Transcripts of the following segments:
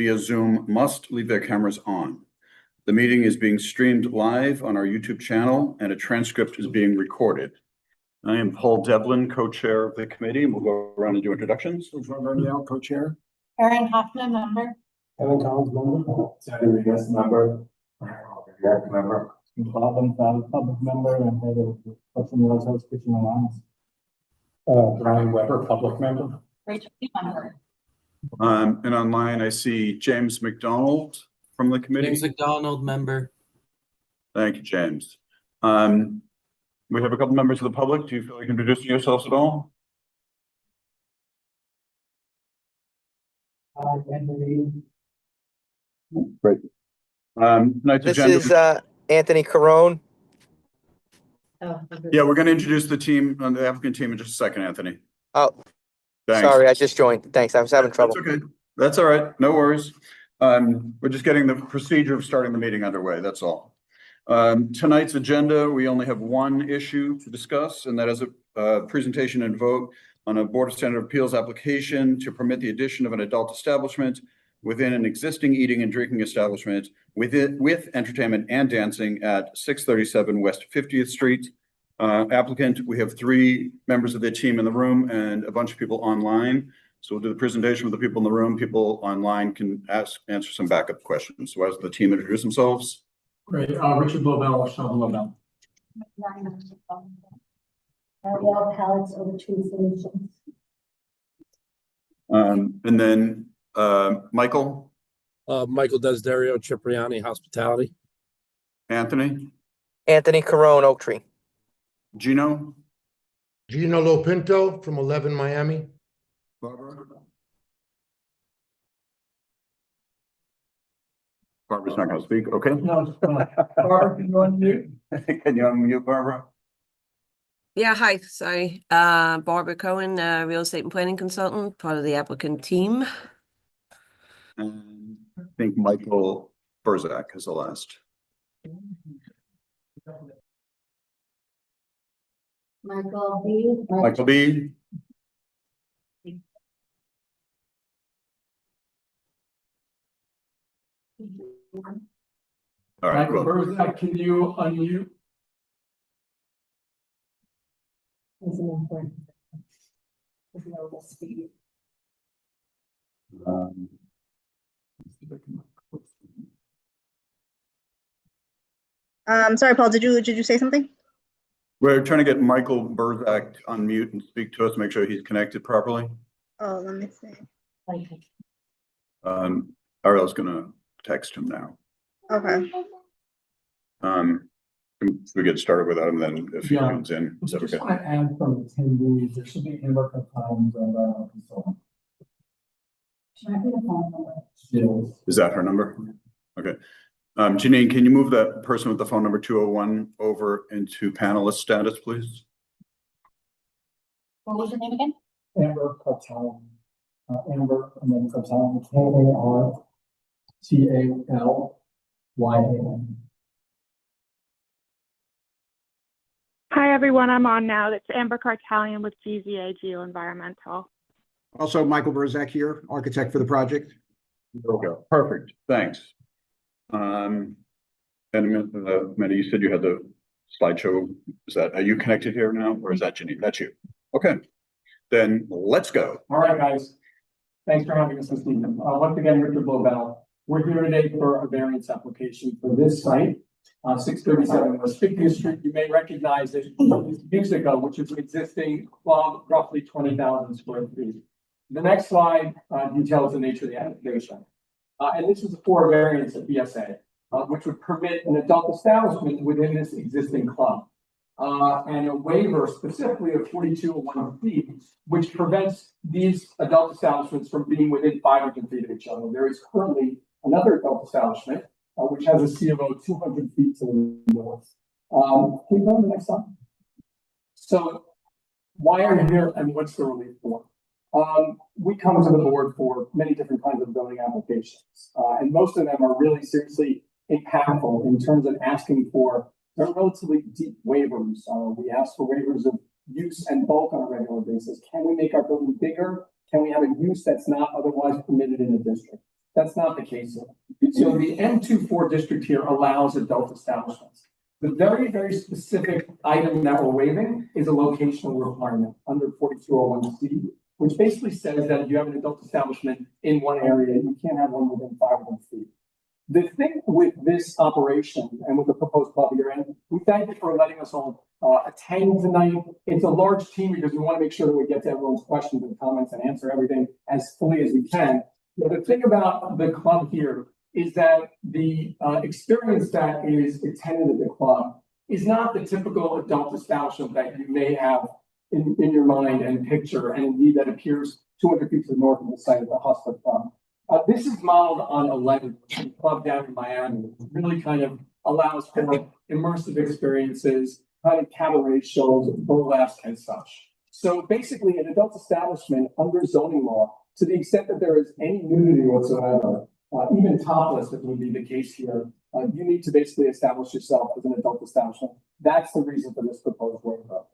via Zoom must leave their cameras on. The meeting is being streamed live on our YouTube channel and a transcript is being recorded. I am Paul Devlin, co-chair of the committee, and we'll go around and do introductions. Raniel, co-chair. Erin Hoffman, member. Evan Collins, member. Sandy Regas, member. Jack, member. Robin, public member and head of the Hudson House Kitchen Alliance. Brian Weber, public member. Rachel, member. And online I see James McDonald from the committee. James McDonald, member. Thank you, James. We have a couple members of the public. Do you feel like introducing yourselves at all? Great. Tonight's This agenda. is Anthony Carone. Yeah, we're going to introduce the team on the applicant team in just a second, Anthony. Oh, Thanks. sorry, I just joined. Thanks, I was having trouble. That's okay. That's all right. No worries. We're just getting the procedure of starting the meeting underway. That's all. Tonight's agenda, we only have one issue to discuss, and that is a presentation and vote on a Board of Standard Appeals application to permit the addition of an adult establishment within an existing eating and drinking establishment with entertainment and dancing at 637 West 50th Street. Applicant, we have 3 members of the team in the room and a bunch of people online. So we'll do the presentation with the people in the room. People online can answer some backup questions. So as the team introduce themselves. Great. Richard Lobel, Sean Lobel. Ariel Pallets over Tree Solutions. And then Michael. Michael Desiderio, Cipriani Hospitality. Anthony. Anthony Carone, Oak Tree. Gino. Gino Lopinto from 11 Miami. Barbara. Barbara's not going to speak. Okay. No, Barbara, can you unmute? Can you unmute, Barbara? Yeah, hi, sorry. Barbara Cohen, real estate and planning consultant, part of the applicant team. And I think Michael Berzak is the last. Michael B. Michael B. All right. Michael Well, Berzak, can you unmute? Is an important. Is an over speed. Sorry, Paul, did you say something? We're trying to get Michael Berzak on mute and speak to us, make sure he's connected properly. Oh, let me see. Ariel's gonna text him now. Okay. If we get started without him, then if he comes in, is I that just okay? want to add from attendees, there should be Amber Collins and consultant. Yes. Is that her number? Okay. Janine, can you move that person with the phone number 201 over into panelist status, please? What was your name again? Amber Cartalon. Amber and then Cartalon, Cartalyan. Hi, everyone. I'm on now. It's Amber Cartalian with GZA Geoenvironmental. Also, Michael Berzak here, architect for the project. There we go. Perfect. Thanks. And Amanda, you said you had the slideshow. Are you connected here now, or is that Janine? That's you. Okay. Then let's go. All right, guys. Thanks for having us this evening. Once again, Richard Lobel. We're here today for a variance application for this site, 637 West 50th Street. You may recognize it years ago, which is an existing club, roughly 20,000 square feet. The next slide details the nature of the application. And this is for a variance at BSA, which would permit an adult establishment within this existing club. And a waiver specifically of 4201 feet, which prevents these adult establishments from being within 500 feet of each other. There is currently another adult establishment, which has a C of O 200 feet to the north. Can you go to the next slide? So why are you here and what's the relief for? We come to the board for many different kinds of zoning applications, and most of them are really seriously impactful in terms of asking for relatively deep waivers. We ask for waivers of use and bulk on a regular basis. Can we make our building bigger? Can we have a use that's not otherwise permitted in the district? That's not the case here. So the M24 district here allows adult establishments. The very, very specific item that we're waiving is a locational requirement under 4201C, which basically says that if you have an adult establishment in one area, you can't have one within 500 feet. The thing with this operation and with the proposed club here, and we thank you for letting us all attend tonight. It's a large team because we want to make sure that we get to everyone's questions and comments and answer everything as fully as we can. But the thing about the club here is that the experience that is attended at the club is not the typical adult establishment that you may have in your mind and picture, and indeed that appears 200 feet to the north of the site of the Hustler Club. This is modeled on 11, a club down in Miami. It really kind of allows for immersive experiences, kind of cabaret shows, burlesque and such. So basically an adult establishment under zoning law, to the extent that there is any nudity whatsoever, even topless, if would be the case here, you need to basically establish yourself as an adult establishment. That's the reason for this proposed waiver.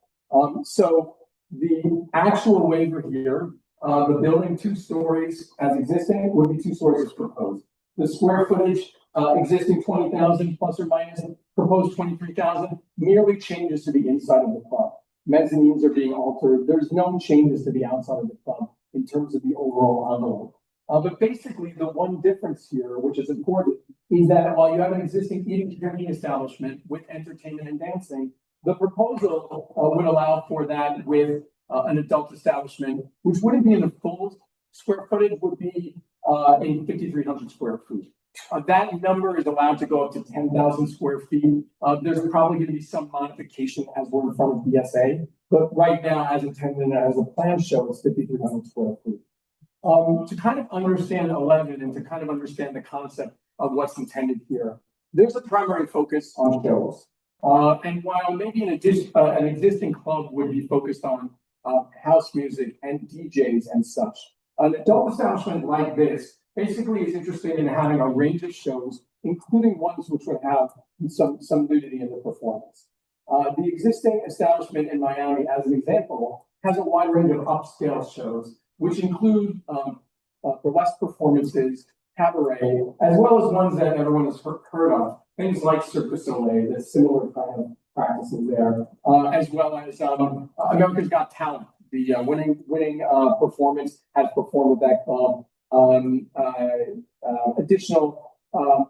So the actual waiver here, the building 2 stories as existing would be 2 stories as proposed. The square footage existing 20,000 plus or minus, proposed 23,000, merely changes to the inside of the club. Mezzanines are being altered. There's no changes to the outside of the club in terms of the overall envelope. But basically, the one difference here, which is important, is that while you have an existing eating and drinking establishment with entertainment and dancing, the proposal would allow for that with an adult establishment, which wouldn't be in the full square footage, would be in 5,300 square feet. That number is allowed to go up to 10,000 square feet. There's probably going to be some modification as we're in front of BSA, but right now, as intended, as the plan shows, 5,300 square feet. To kind of understand 11 and to kind of understand the concept of what's intended here, there's a primary focus on shows. And while maybe an existing club would be focused on house music and DJs and such, an adult establishment like this basically is interested in having a range of shows, including ones which would have some nudity in the performance. The existing establishment in Miami, as an example, has a wide range of upscale shows, which include burlesque performances, cabaret, as well as ones that everyone has heard of, things like Cirque du Soleil, the similar kind of practices there, as well as America's Got Talent. The winning performance has performed at that club. Additional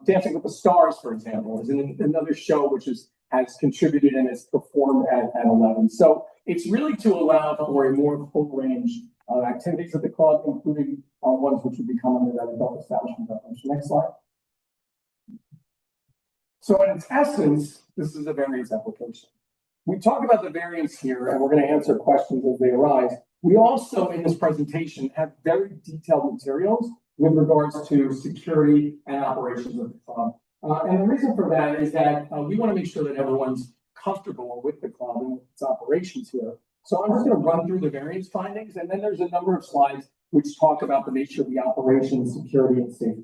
Dancing with the Stars, for example, is another show which has contributed and has performed at 11. So it's really to allow for a more full range of activities at the club, including ones which would become under that adult establishment definition. Next slide. So in its essence, this is a variance application. We talk about the variance here, and we're going to answer questions as they arise. We also, in this presentation, have very detailed materials with regards to security and operations of the club. And the reason for that is that we want to make sure that everyone's comfortable with the club and its operations here. So I'm just going to run through the variance findings, and then there's a number of slides which talk about the nature of the operations, security, and safety.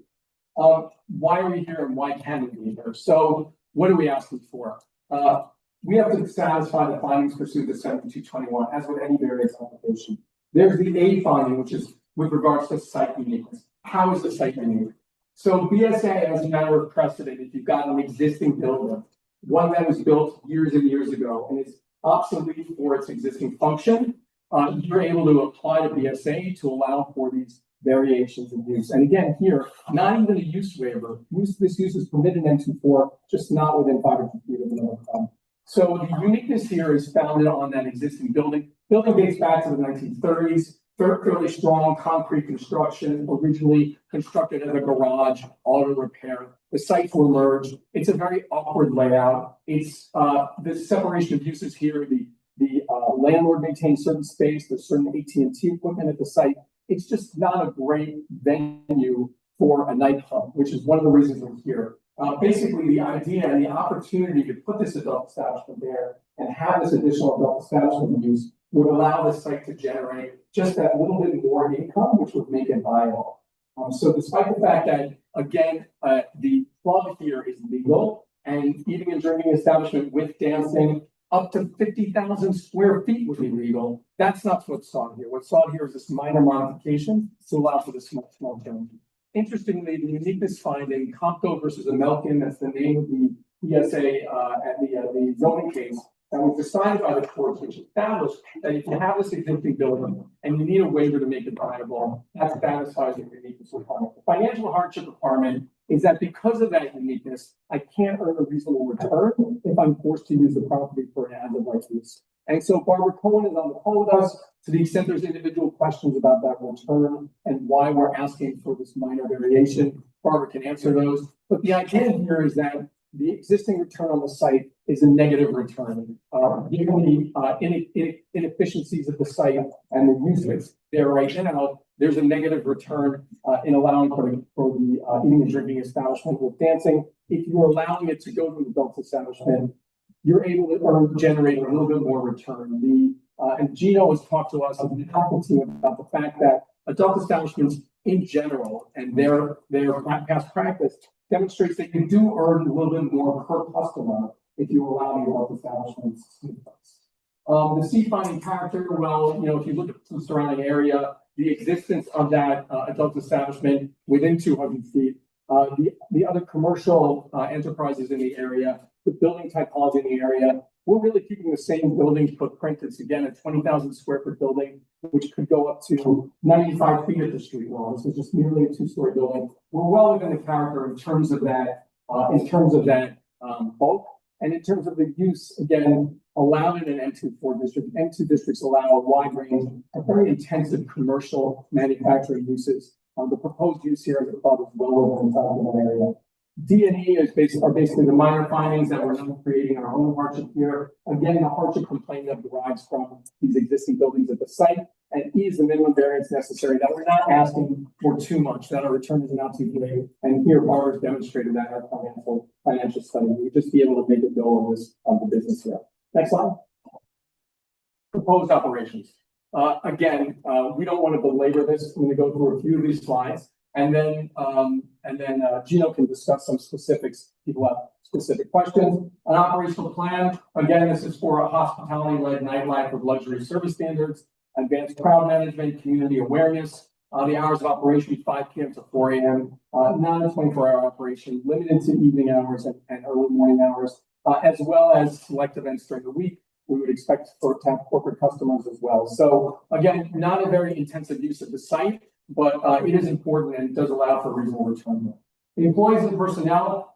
Why are we here and why can we be here? So what are we asking for? We have to satisfy the findings pursuant to 7221, as with any variance application. There's the A finding, which is with regards to site uniqueness. How is the site unique? So BSA, as a matter of precedent, if you've got an existing building, one that was built years and years ago and is obsolete for its existing function, you're able to apply to BSA to allow for these variations in use. And again, here, not even a use waiver. This use is permitted in M24, just not within 500 feet of another club. So the uniqueness here is founded on that existing building. Building dates back to the 1930s, fairly strong concrete construction, originally constructed as a garage, auto repair. The sites were merged. It's a very awkward layout. It's the separation of uses here. The landlord maintains certain space. There's certain AT&T equipment at the site. It's just not a great venue for a nightclub, which is one of the reasons we're here. Basically, the idea and the opportunity to put this adult establishment there and have this additional adult establishment use would allow the site to generate just that little bit more income, which would make it viable. So despite the fact that, again, the club here is legal and eating and drinking establishment with dancing up to 50,000 square feet would be legal, that's not what's sought here. What's sought here is this minor modification to allow for this small change. Interestingly, the uniqueness finding, Compto versus Amelkin, that's the name of the BSA, at the zoning case that was decided by the courts, which established that if you have this existing building and you need a waiver to make it viable, that satisfies the uniqueness requirement. The financial hardship requirement is that because of that uniqueness, I can't earn a reasonable return if I'm forced to use the property for an as-of-right use. And so Barbara Cohen is on the call with us. To the extent there's individual questions about that return and why we're asking for this minor variation, Barbara can answer those. But the idea here is that the existing return on the site is a negative return. Given the inefficiencies of the site and the use that's there right now, there's a negative return in allowing for the eating and drinking establishment with dancing. If you're allowing it to go to an adult establishment, you're able to generate a little bit more return. And Gino has talked to us and the faculty about the fact that adult establishments in general and their past practice demonstrates that you do earn a little bit more per customer if you allow the adult establishments to take place. The C finding character, well, if you look at the surrounding area, the existence of that adult establishment within 200 feet, the other commercial enterprises in the area, the building typology in the area, we're really keeping the same building footprint. It's again a 20,000 square foot building, which could go up to 95 feet at the street wall. This is just merely a 2-story building. We're well within the character in terms of that, bulk. And in terms of the use, again, allowed in an M2-4 district. M2 districts allow a wide range of very intensive commercial manufacturing uses. The proposed use here, as I thought, is well within that area. D and E are basically the minor findings that we're not creating our own hardship here. Again, the hardship complaint that derives from these existing buildings at the site. And E is the minimum variance necessary, that we're not asking for too much, that our return is not too great. And here, Barbara's demonstrated that in our financial study. We would just be able to make a go of the business here. Next slide. Proposed operations. Again, we don't want to belabor this. I'm going to go through a few of these slides. And then Gino can discuss some specifics. People have specific questions. An operational plan. Again, this is for a hospitality-led nightlife with luxury service standards, advanced crowd management, community awareness. The hours of operation, 5 p.m. to 4 a.m. Not a 24-hour operation, limited to evening hours and early morning hours, as well as select events during the week. We would expect to have corporate customers as well. So again, not a very intensive use of the site, but it is important and does allow for reasonable return. The employees and personnel,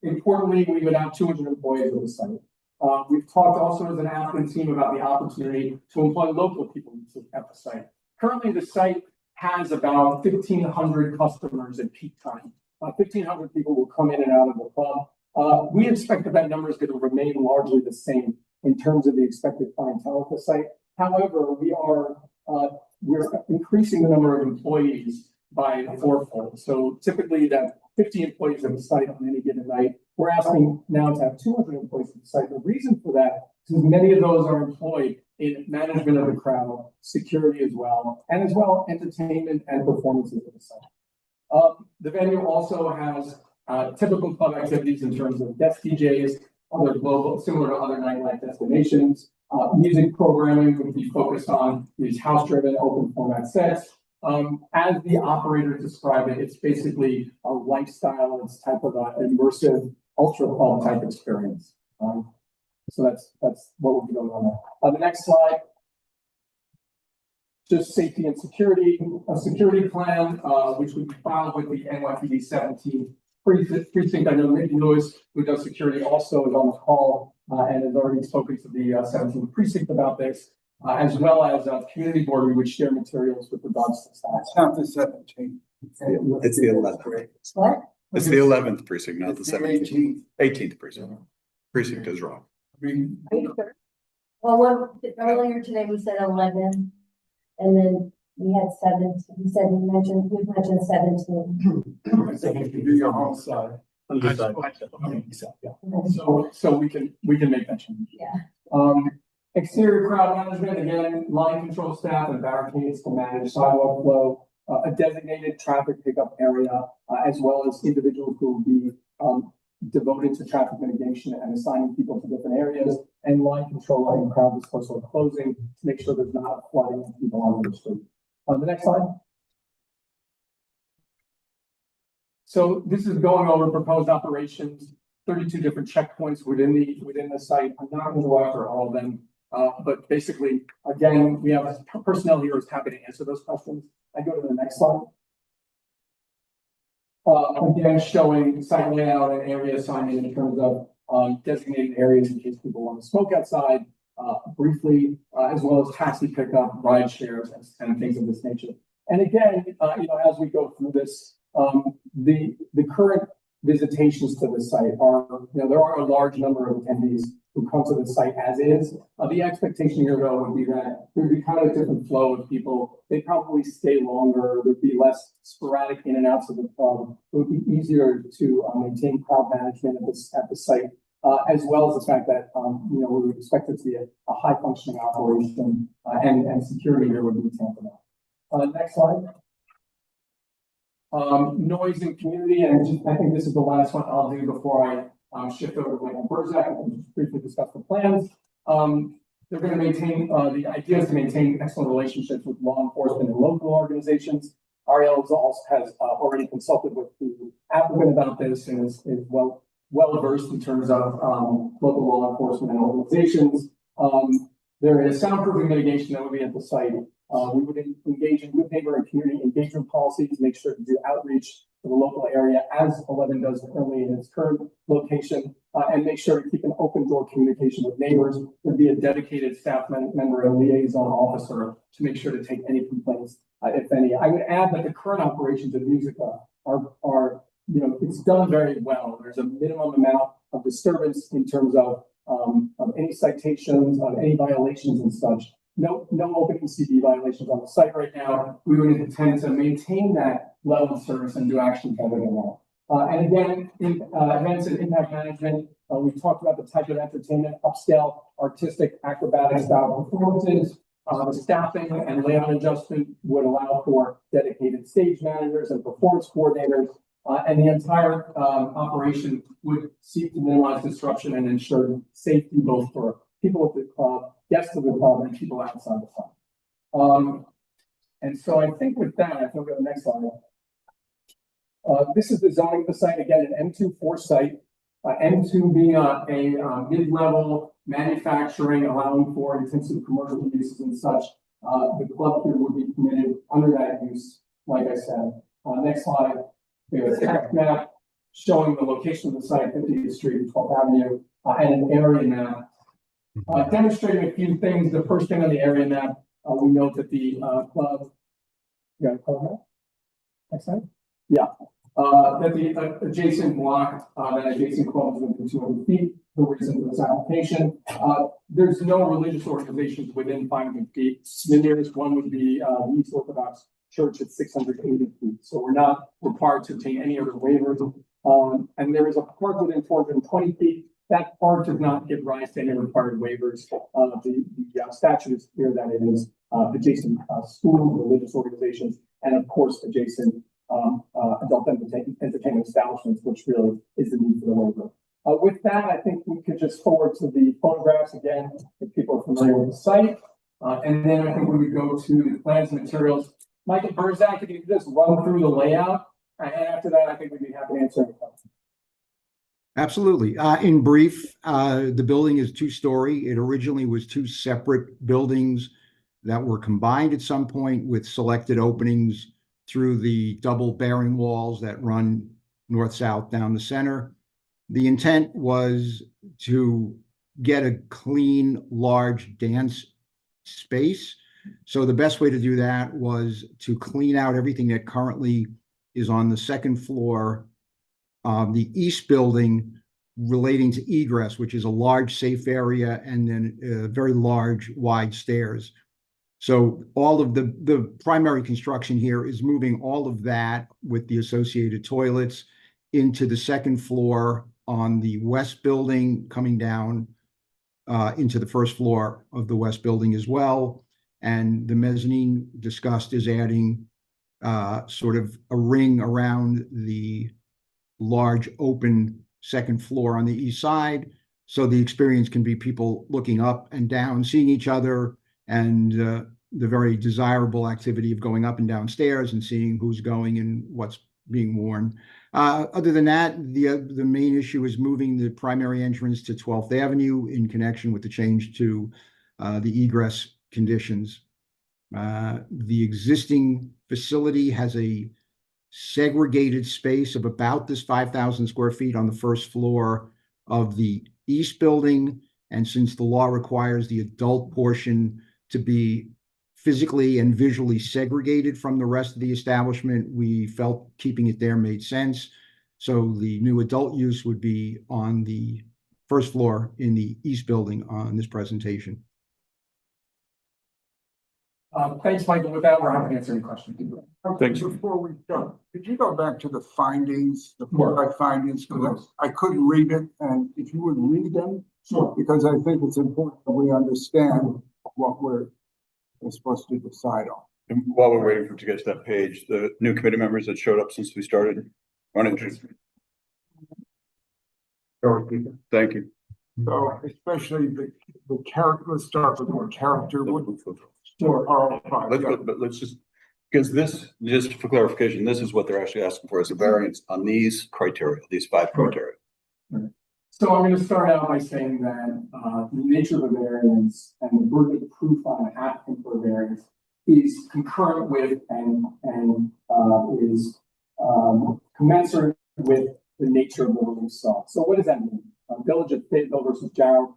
importantly, we would have 200 employees at the site. We've talked also as an applicant team about the opportunity to employ local people at the site. Currently, the site has about 1,500 customers at peak time. 1,500 people will come in and out of the club. We expect that number is going to remain largely the same in terms of the expected clientele at the site. However, we're increasing the number of employees by 4-fold. So typically that 50 employees at the site on any given night, we're asking now to have 200 employees at the site. The reason for that is many of those are employed in management of the crowd, security as well entertainment and performances at the site. The venue also has typical club activities in terms of guest DJs, other global, similar to other nightlife destinations. Music programming would be focused on these house-driven open format sets. As the operator described it, it's basically a lifestyle. It's type of an immersive ultra club type experience. So that's what would be going on there. The next slide. Just safety and security. A security plan, which we filed with the NYPD 17 precinct. I know Mickey Lewis, who does security, also is on the call and has already spoken to the 17th precinct about this, as well as community board. We would share materials with regards to that. It's not the 17th. It's the 11th. What? It's the 11th precinct, not the 17th. 18th precinct. Precinct is wrong. Are you sure? Well, earlier today we said 11, and then we had 7. You mentioned 17. Do your own side. So we can make that change. Yeah. Exterior crowd management, again, line control staff and barricades to manage sidewalk flow, a designated traffic pickup area, as well as individuals who will be devoted to traffic mitigation and assigning people to different areas, and line control and crowd dispersal closing to make sure there's not flooding of people on the street. The next slide. So this is going over proposed operations, 32 different checkpoints within the site. I'm not going to go after all of them. But basically, again, we have personnel here who's happy to answer those questions. I go to the next slide. Again, showing site layout and area assignment in terms of designated areas in case people want to smoke outside, briefly, as well as taxi pickup, ride shares, and things of this nature. And again, as we go through this, the current visitations to the site are, there are a large number of attendees who come to the site as is. The expectation here, though, would be that there would be kind of a different flow of people. They'd probably stay longer. There'd be less sporadic in and outs of the club. It would be easier to maintain crowd management at the site, as well as the fact that, we would expect it to be a high functioning operation, and security here would be tantamount. Next slide. Noise and community, and I think this is the last one I'll do before I shift over to Michael Berzak and just briefly discuss the plans. They're going to maintain, the idea is to maintain excellent relationships with law enforcement and local organizations. Ariel also has already consulted with the applicant about this and is well versed in terms of local law enforcement and organizations. There is soundproofing mitigation that would be at the site. We would engage in good neighbor and community engagement policies, make sure to do outreach to the local area as 11 does currently in its current location, and make sure to keep an open door communication with neighbors. There'd be a dedicated staff member and liaison officer to make sure to take any complaints, if any. I would add that the current operations of Musica are it's done very well. There's a minimum amount of disturbance in terms of any citations, of any violations and such. No open MCB violations on the site right now. We would intend to maintain that level of service and do actually better than that. And again, in events and impact management, we talked about the type of entertainment, upscale, artistic, acrobatic style performances. The staffing and layout adjustment would allow for dedicated stage managers and performance coordinators. And the entire operation would seek to minimize disruption and ensure safety both for people at the club, guests of the club, and people outside the club. And so I think with that, I can go to the next slide. This is the zoning of the site, again, an M2-4 site. M2 being a mid-level manufacturing, allowing for intensive commercial uses and such. The club here would be permitted under that use, like I said. Next slide. We have a tax map showing the location of the site, 50th Street, 12th Avenue, and an area map. Demonstrating a few things. The first thing on the area map, we note that the club, you got a club map? Next slide. Yeah. That the adjacent block, that adjacent club is within 200 feet. The reason for this application. There's no religious organizations within 500 feet. The nearest one would be the East Orthodox Church at 680 feet. So we're not required to obtain any other waivers. And there is a park within 420 feet. That part does not give rise to any required waivers. The statute is clear that it is adjacent schools, religious organizations, and of course adjacent adult entertainment establishments, which really is the need for the waiver. With that, I think we could just forward to the photographs again, if people are familiar with the site. And then I think we would go to the plans and materials. Michael Berzak, if you could just run through the layout. And after that, I think we'd be happy to answer any questions. Absolutely. In brief, the building is two-story. It originally was two separate buildings that were combined at some point with selected openings through the double bearing walls that run north-south down the center. The intent was to get a clean, large dance space. So the best way to do that was to clean out everything that currently is on the second floor. The east building relating to egress, which is a large safe area, and then very large wide stairs. So all of the primary construction here is moving all of that with the associated toilets into the second floor on the west building, coming down into the first floor of the west building as well. And the mezzanine discussed is adding sort of a ring around the large open second floor on the east side. So the experience can be people looking up and down, seeing each other, and the very desirable activity of going up and down stairs and seeing who's going and what's being worn. Other than that, the main issue is moving the primary entrance to 12th Avenue in connection with the change to the egress conditions. The existing facility has a segregated space of about this 5,000 square feet on the first floor of the east building. And since the law requires the adult portion to be physically and visually segregated from the rest of the establishment, we felt keeping it there made sense. So the new adult use would be on the first floor in the east building on this presentation. Thanks, Michael. With that, we're happy to answer any questions. Thanks. Before we go, could you go back to the findings, the 4 findings, because I couldn't read it, and if you would read them? Sure. Because I think it's important that we understand what we're supposed to decide on. And while we're waiting for to get to that page, the new committee members that showed up since we started, why don't you? Thank you. So especially the character, let's start with the character. Sure. But let's just, because this, just for clarification, this is what they're actually asking for, is a variance on these criteria, these 5 criteria. So I'm going to start out by saying that the nature of a variance and the burden of proof on an applicant for a variance is concurrent with and is commensurate with the nature of the relief sought. So what does that mean? Village of Fayetteville versus Jarrow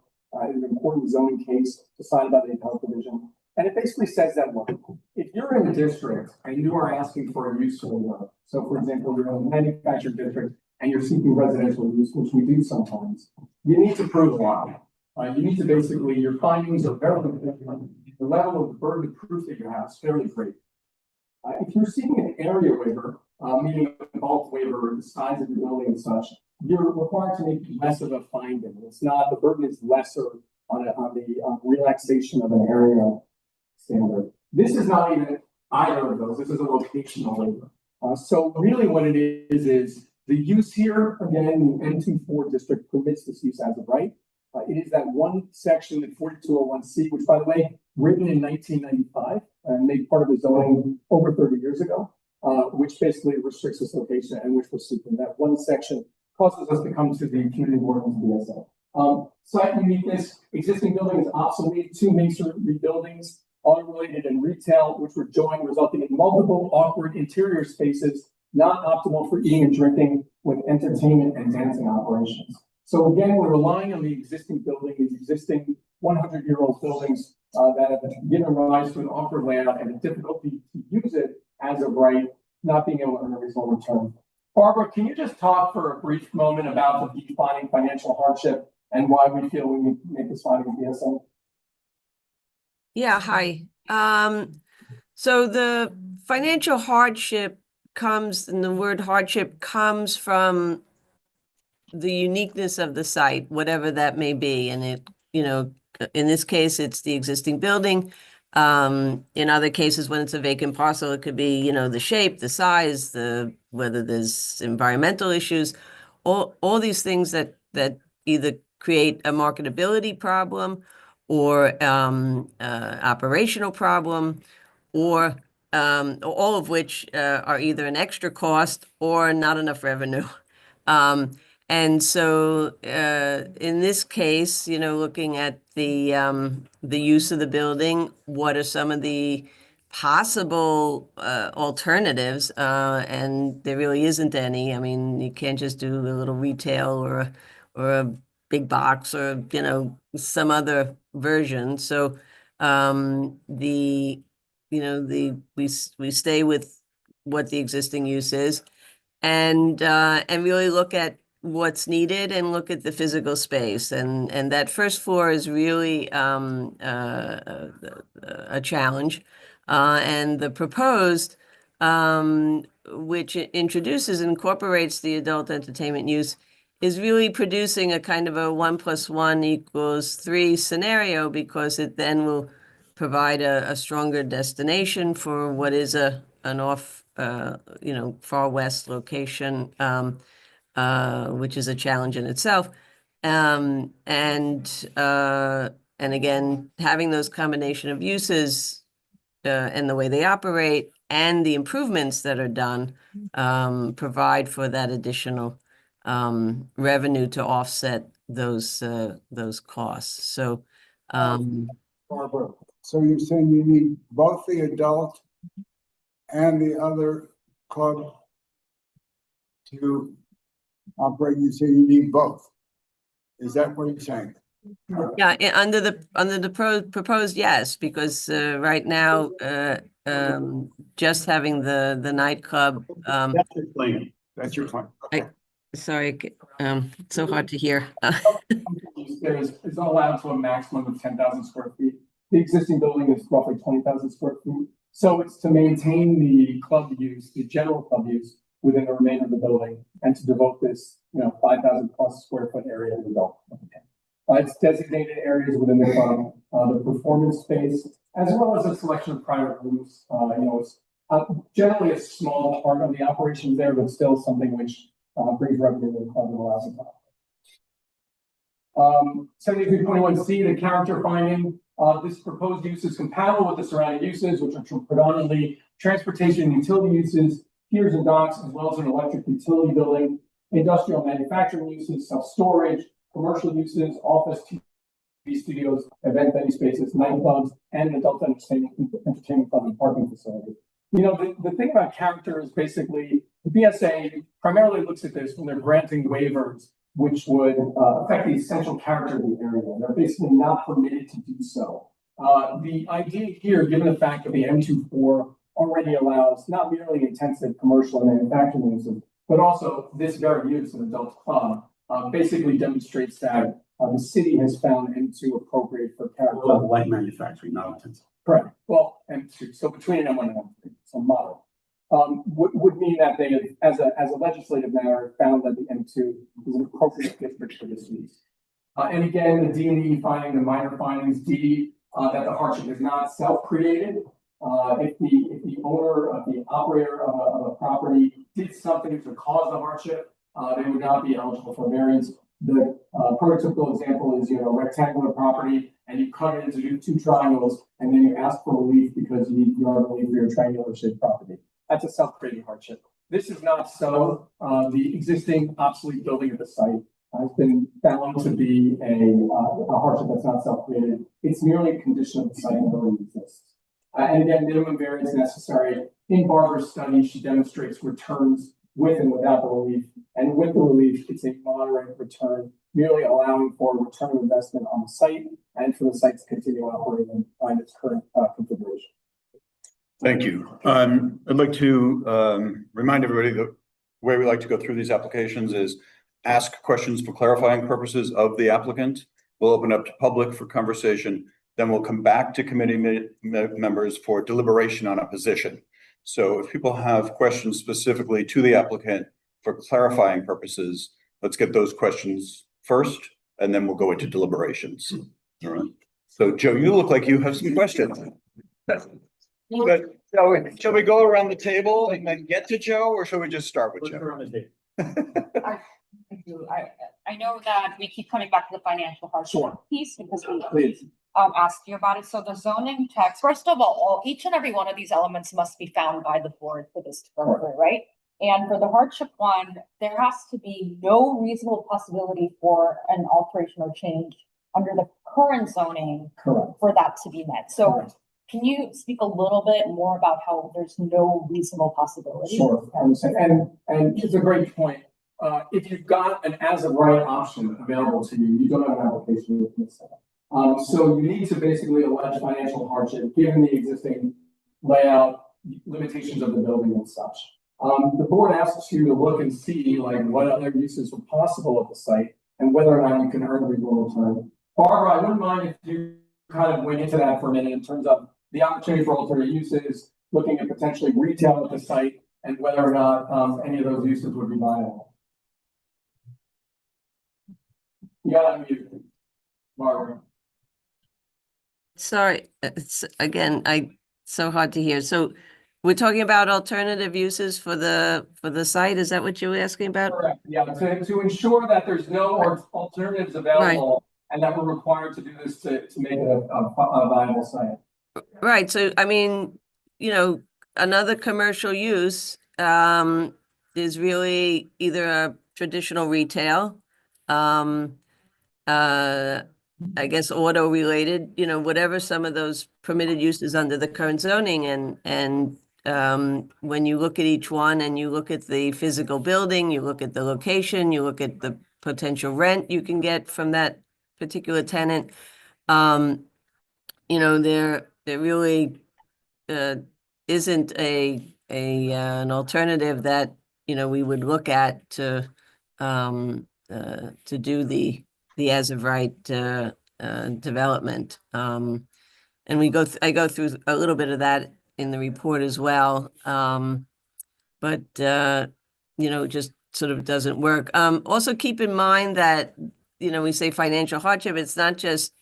is an important zoning case decided by the appellate division. And it basically says that, look, if you're in a district and you are asking for a use waiver, so for example, you're in a manufactured district and you're seeking residential use, which we do sometimes, you need to prove a lot. You need to basically, your findings are very important. The level of burden of proof that you have is fairly great. If you're seeking an area waiver, meaning a bulk waiver, the size of the building and such, you're required to make less of a finding. It's not, the burden is lesser on the relaxation of an area standard. This is not even either of those. This is a locational waiver. So really what it is the use here, again, the N24 district permits this use as of right. It is that one section in 4201C, which by the way, written in 1995 and made part of the zoning over 30 years ago, which basically restricts this location and which we're seeking. That one section causes us to come to the community board and BSA. Site uniqueness, existing building is obsolete, 2 masonry buildings, auto-related and retail, which were joined, resulting in multiple awkward interior spaces, not optimal for eating and drinking with entertainment and dancing operations. So again, we're relying on the existing building, these existing 100-year-old buildings that have given rise to an awkward layout and a difficulty to use it as of right, not being able to earn a reasonable return. Barbara, can you just talk for a brief moment about the defining financial hardship and why we feel we need to make this finding of BSA? Yeah, hi. So the financial hardship comes, and the word hardship comes from the uniqueness of the site, whatever that may be. And it, in this case, it's the existing building. In other cases, when it's a vacant parcel, it could be, the shape, the size, whether there's environmental issues, all these things that either create a marketability problem or operational problem, or all of which are either an extra cost or not enough revenue. And so in this case, looking at the use of the building, what are some of the possible alternatives? And there really isn't any. I mean, you can't just do a little retail or a big box or, some other version. So we stay with what the existing use is, and really look at what's needed and look at the physical space. And that first floor is really a challenge. And the proposed, which introduces and incorporates the adult entertainment use, is really producing a kind of a 1 + 1 = 3 scenario, because it then will provide a stronger destination for what is an off, far west location, which is a challenge in itself. And again, having those combination of uses and the way they operate and the improvements that are done provide for that additional revenue to offset those costs. So, Barbara, so you're saying you need both the adult and the other club to operate? You say you need both. Is that what you're saying? yeah, under the proposed, yes, because right now, just having the nightclub, That's your claim. That's your point. sorry, it's so hard to hear. It's allowed to a maximum of 10,000 square feet. The existing building is roughly 20,000 square feet. So it's to maintain the club use, the general club use within the remainder of the building, and to devote this, 5,000 plus square foot area to adult. It's designated areas within the club, the performance space, as well as a selection of private rooms. It's generally a small part of the operations there, but still something which brings revenue to the club and allows it to. 7321C, the character finding. This proposed use is compatible with the surrounding uses, which are predominantly transportation and utility uses, piers and docks, as well as an electric utility building, industrial manufacturing uses, self-storage, commercial uses, office, TV studios, event venue spaces, nightclubs, and adult entertainment club and parking facility. The thing about character is basically the BSA primarily looks at this when they're granting waivers, which would affect the essential character of the area. They're basically not permitted to do so. The idea here, given the fact that the M24 already allows not merely intensive commercial and manufacturing uses, but also this very use of adult club, basically demonstrates that the city has found M2 appropriate for character. Light manufacturing, not intensive. Correct. Well, M2, so between an M1 and M3, so moderate. Would mean that they, as a legislative matter, found that the M2 is an appropriate district for this use. And again, the D&E finding, the minor findings, D, that the hardship is not self-created. If the owner of the operator of a property did something to cause the hardship, they would not be eligible for variance. The prototypical example is, rectangular property, and you cut it into two triangles, and then you ask for relief because you need yard relief for your triangular shaped property. That's a self-created hardship. This is not so. The existing obsolete building at the site has been found to be a hardship that's not self-created. It's merely a condition of the site and already exists. And again, minimum variance necessary. In Barbara's study, she demonstrates returns with and without the relief. And with the relief, it's a moderate return, merely allowing for return of investment on the site and for the site to continue operating on its current configuration. Thank you. I'd like to remind everybody that the way we like to go through these applications is ask questions for clarifying purposes of the applicant. We'll open up to public for conversation. Then we'll come back to committee members for deliberation on a position. So if people have questions specifically to the applicant for clarifying purposes, let's get those questions first, and then we'll go into deliberations. All right. So Joe, you look like you have some questions. But shall we go around the table and then get to Joe, or shall we just start with Joe? I know that we keep coming back to the financial hardship piece because we asked you about it. So the zoning text, first of all, each and every one of these elements must be found by the board for this to go through, right? And for the hardship one, there has to be no reasonable possibility for an alteration or change under the current zoning for that to be met. So can you speak a little bit more about how there's no reasonable possibility? Sure, and it's a great point. If you've got an as of right option available to you, you don't have an application with this. So you need to basically allege financial hardship given the existing layout, limitations of the building and such. The board asks you to look and see what other uses are possible at the site and whether or not you can earn a reasonable return. Barbara, I wouldn't mind if you kind of went into that for a minute in terms of the opportunity for alternate uses, looking at potentially retail at the site, and whether or not any of those uses would be viable. You got to unmute, Barbara. Sorry, it's so hard to hear. So we're talking about alternative uses for the site. Is that what you were asking about? Correct. Yeah, to ensure that there's no alternatives available, and that we're required to do this to make it a viable site. Right, so I mean, another commercial use is really either a traditional retail, uh I guess auto related, whatever some of those permitted uses under the current zoning and when you look at each one and you look at the physical building, you look at the location, you look at the potential rent you can get from that particular tenant, there really isn't an alternative that we would look at to do the as of right development. And I go through a little bit of that in the report as well. But it just sort of doesn't work. Also keep in mind that we say financial hardship. It's not just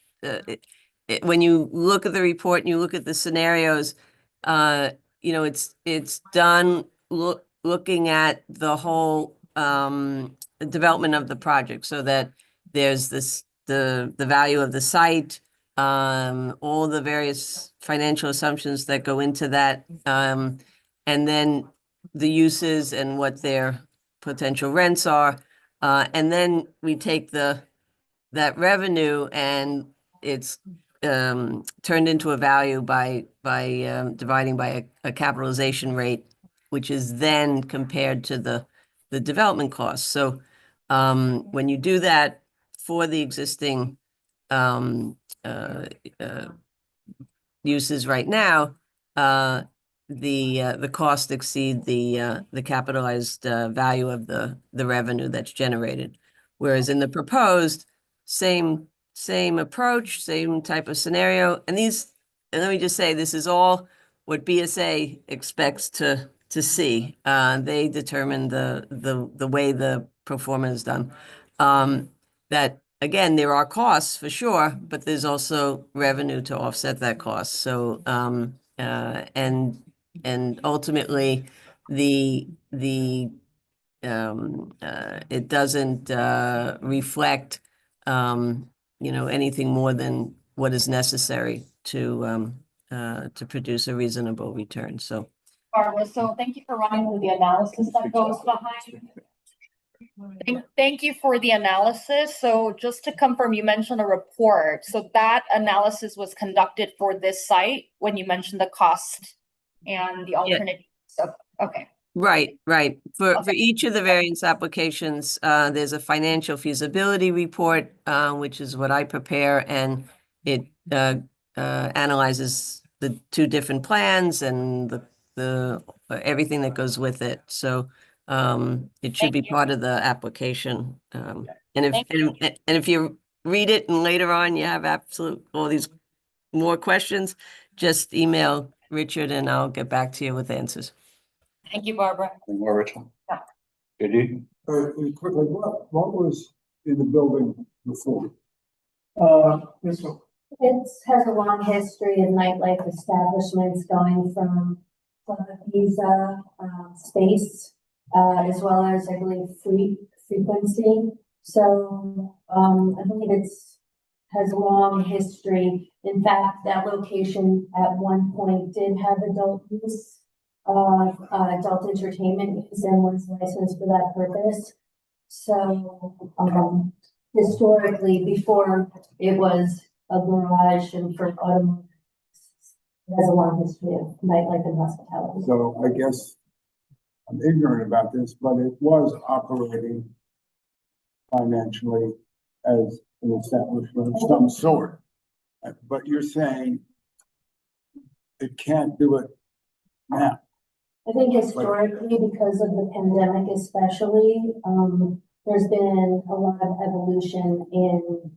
when you look at the report and you look at the scenarios, it's done looking at the whole development of the project, so that there's the value of the site, all the various financial assumptions that go into that, and then the uses and what their potential rents are, and then we take that revenue and it's turned into a value by dividing by a capitalization rate, which is then compared to the development costs. So when you do that for the existing uses right now, the cost exceed the capitalized value of the revenue that's generated. Whereas in the proposed, same approach, same type of scenario. And let me just say, this is all what BSA expects to see. They determine the way the pro forma is done. That again, there are costs for sure, but there's also revenue to offset that cost. So and ultimately it doesn't reflect anything more than what is necessary to produce a reasonable return. So Barbara, so thank you for running through the analysis that goes behind. Thank you for the analysis. So just to confirm, you mentioned a report. So that analysis was conducted for this site when you mentioned the cost and the alternate stuff. Okay. Right. For each of the variance applications, there's a financial feasibility report, which is what I prepare, and it analyzes the two different plans and the everything that goes with it. So it should be part of the application. And if you read it and later on you have all these more questions, just email Richard and I'll get back to you with answers. Thank you, Barbara. More, Rachel. Yeah. Quickly, what was in the building before? This one. It has a long history of nightlife establishments, going from visa space, as well as, I believe, frequency. So I believe has a long history. In fact, that location at one point did have adult use, adult entertainment use, and was licensed for that purpose. So historically, before it was a garage and for automobiles, it has a long history of nightlife and hospitality. So I guess I'm ignorant about this, but it was operating financially as an establishment of some sort. But you're saying it can't do it now. I think historically, because of the pandemic especially, there's been a lot of evolution in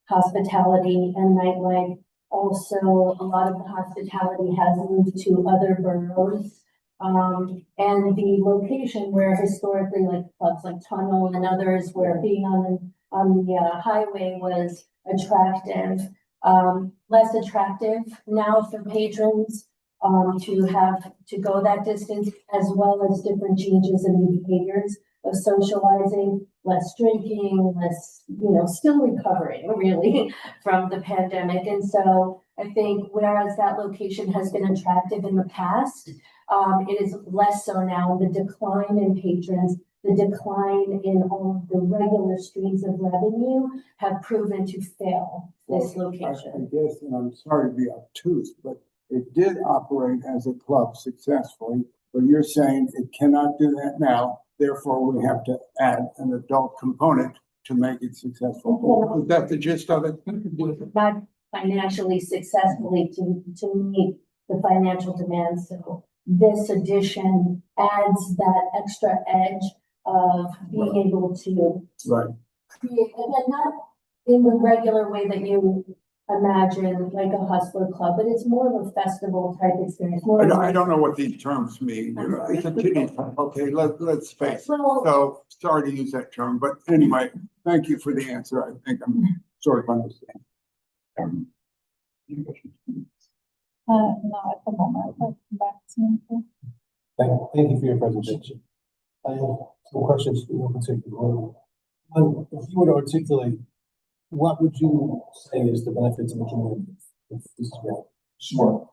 hospitality and nightlife. Also, a lot of the hospitality has moved to other boroughs. And the location where historically, like clubs like Tunnel and others, where being on the highway was attractive, less attractive now for patrons to go that distance, as well as different changes in behaviors. of socializing, less drinking, less, still recovering really from the pandemic. And so I think whereas that location has been attractive in the past, it is less so now. The decline in patrons, the decline in all of the regular streams of revenue have proven to fail this I location. guess, and I'm sorry to be obtuse, but it did operate as a club successfully, but you're saying it cannot do that now. Therefore, we have to add an adult component to make it successful. Is that the gist of it? Not financially successfully to meet the financial demands. So this addition adds that extra edge of being able to Right. create, again, not in the regular way that you imagine like a hustler club, but it's more of a festival type experience. I don't know what these terms mean. It's a kiddie. Okay, let's face it. Well, So sorry to use that term, but anyway, thank you for the answer. I think I'm sort of understanding. Not at the moment, but back to you. Thank you for your presentation. I have some questions in particular. If you would articulate, what would you say is the benefits of the community if this is real? Sure.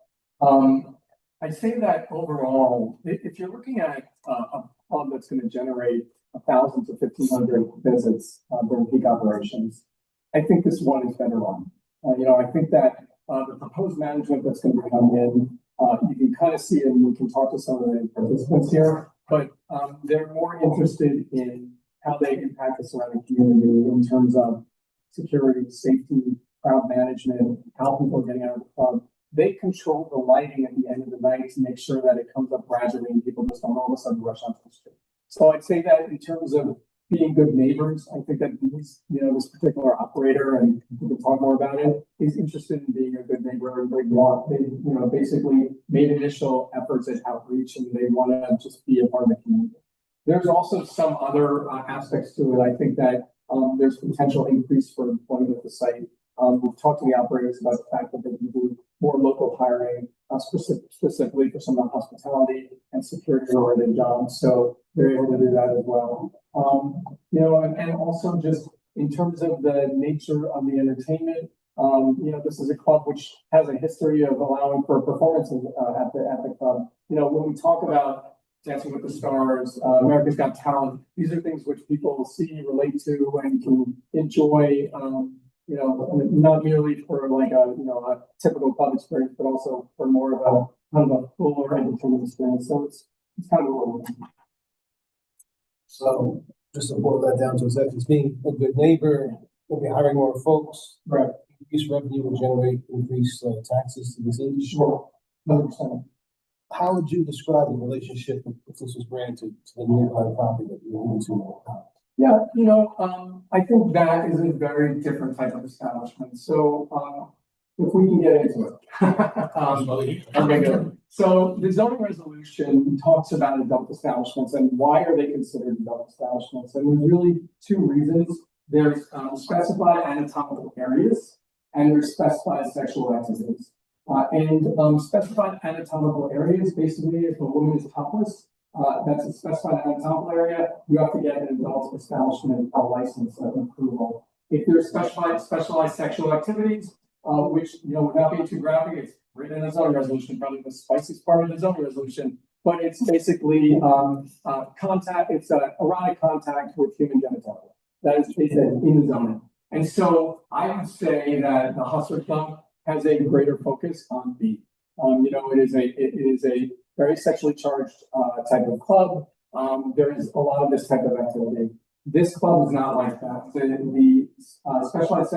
I say that overall, if you're looking at a club that's going to generate 1,000 to 1,500 visits during peak operations, I think this one is better run. I think that the proposed management that's going to come in, you can kind of see it, and we can talk to some of the participants here, but they're more interested in how they impact the surrounding community in terms of security, safety, crowd management, how people are getting out of the club. They control the lighting at the end of the night to make sure that it comes up gradually and people just don't all of a sudden rush onto the street. So I'd say that in terms of being good neighbors, I think that this particular operator, and we can talk more about it, is interested in being a good neighbor. They basically made initial efforts at outreach, and they want to just be a part of the community. There's also some other aspects to it. I think that there's potential increase for employment at the site. We've talked to the operators about the fact that they can do more local hiring, specifically for some of the hospitality and security related jobs. So they're able to do that as well. And also just in terms of the nature of the entertainment, this is a club which has a history of allowing for performances at the club. When we talk about Dancing with the Stars, America's Got Talent, these are things which people see, relate to, and can enjoy. Not merely for like a typical club experience, but also for more of a kind of a fuller entertainment experience. So it's kind of a little. So just to boil that down to exactly, it's being a good neighbor, we'll be hiring more folks. Right. Increased revenue will generate increased taxes to the city. Sure. 100%. How would you describe the relationship if this was granted to the nearby property that you're going to? Yeah, I think that is a very different type of establishment. So if we can get into it. Okay, good. So the zoning resolution talks about adult establishments and why are they considered adult establishments? And there's really two reasons. There's specified anatomical areas and there's specified sexual activities. Specified anatomical areas, basically, if a woman is topless, that's a specified anatomical area, you have to get an adult establishment license of approval. If there's specialized sexual activities, which, without being too graphic, it's written in the zoning resolution, probably the spiciest part of the zoning resolution, but it's basically contact, it's erotic contact with human genitalia. That is in the zoning. And so I would say that the Hustler Club has a greater focus on B. It is a very sexually charged type of club. There is a lot of this type of activity. This club is not like that. The specialized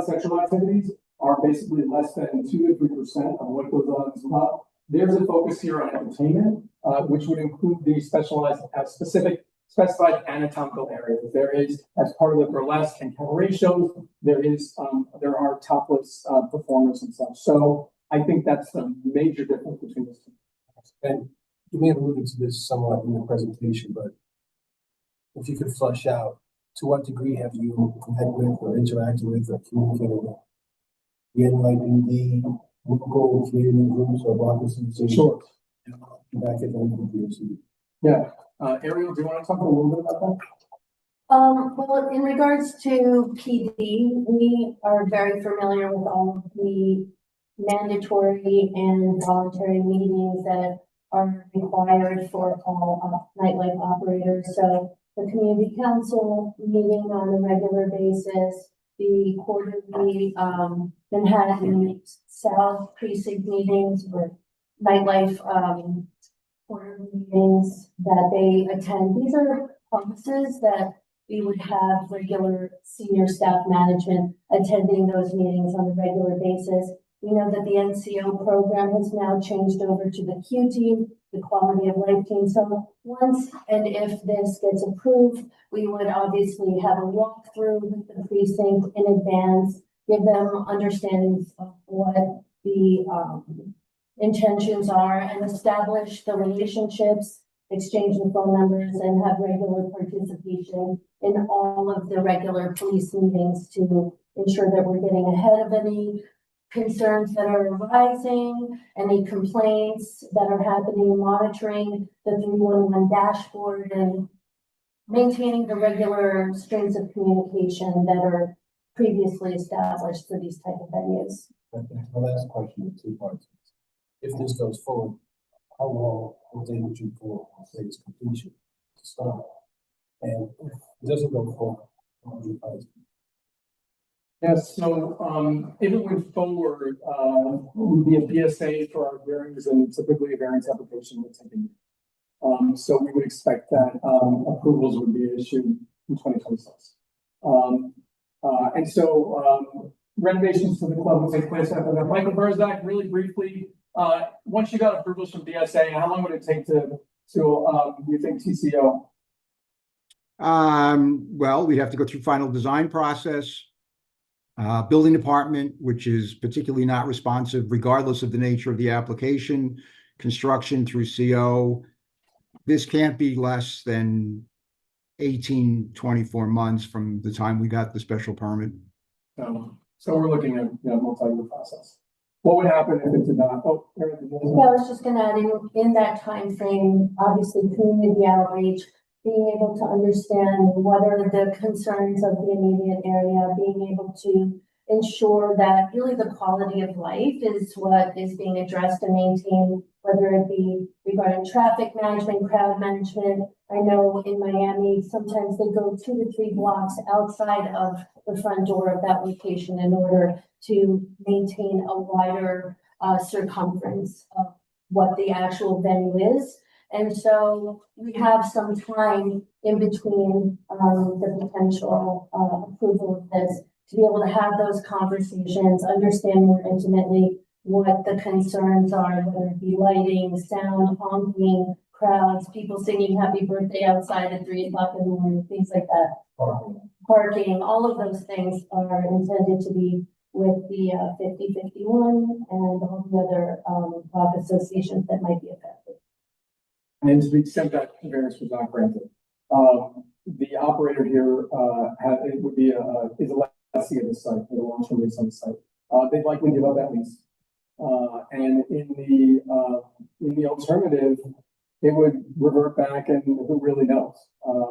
sexual activities are basically less than 2 to 3% of what goes on in this club. There's a focus here on entertainment, which would include the specified anatomical areas. There is, as part of the burlesque and cabaret shows, there are topless performers and such. So I think that's the major difference between the two. And you may have alluded to this somewhat in your presentation, but if you could flesh out, to what degree have you met with or interacted with or communicated with the NYPD, local community groups or block associations? Sure. Back at the Yeah, Ariel, do you want to talk a little bit about that? Well, in regards to PD, we are very familiar with all of the mandatory and voluntary meetings that are required for all nightlife operators. So the community council meeting on a regular basis, the quarterly, Manhattan South precinct meetings or nightlife, quarterly meetings that they attend. These are promises that we would have regular senior staff management attending those meetings on a regular basis. We know that the NCO program has now changed over to the Q team, the quality of life team. So once and if this gets approved, we would obviously have a walkthrough with the precinct in advance, give them understandings of what the intentions are, and establish the relationships, exchange the phone numbers, and have regular participation in all of the regular police meetings to ensure that we're getting ahead of any concerns that are arising, any complaints that are happening, monitoring the 311 dashboard, and maintaining the regular streams of communication that are previously established for these type of venues. The last question in two parts. If this goes forward, how long will they need you for, say, its completion to start? And if it doesn't go forward, how would you advise? Yes, so if it went forward, it would be a BSA for our hearings, and typically a variance application would take a year. So we would expect that approvals would be issued in 2026. And so renovations to the club would take place after that. Michael Burzak, really briefly, once you got approvals from BSA, how long would it take to you think TCO? Well, we'd have to go through final design process. Building department, which is particularly not responsive regardless of the nature of the application, construction through CO. This can't be less than 18, 24 months from the time we got the special permit. So we're looking at multi-year process. What would happen if it did not? Oh, yeah, I was just going to add in that time frame, obviously community outreach, being able to understand what are the concerns of the immediate area, being able to ensure that really the quality of life is what is being addressed and maintained, whether it be regarding traffic management, crowd management. I know in Miami, sometimes they go 2 to 3 blocks outside of the front door of that location in order to maintain a wider circumference of what the actual venue is. And so we have some time in between the potential approval of this to be able to have those conversations, understand more intimately what the concerns are, whether it be lighting, sound, honking, crowds, people singing happy birthday outside at 3 o'clock in the morning, things like that. Parking, all of those things are intended to be with the 5051 and all the other block associations that might be affected. And to the extent that variance was not granted, the operator here it would be is a lessee of the site, with a long-term lease on the site. They'd likely give up that lease, and in the alternative, it would revert back, and who really knows?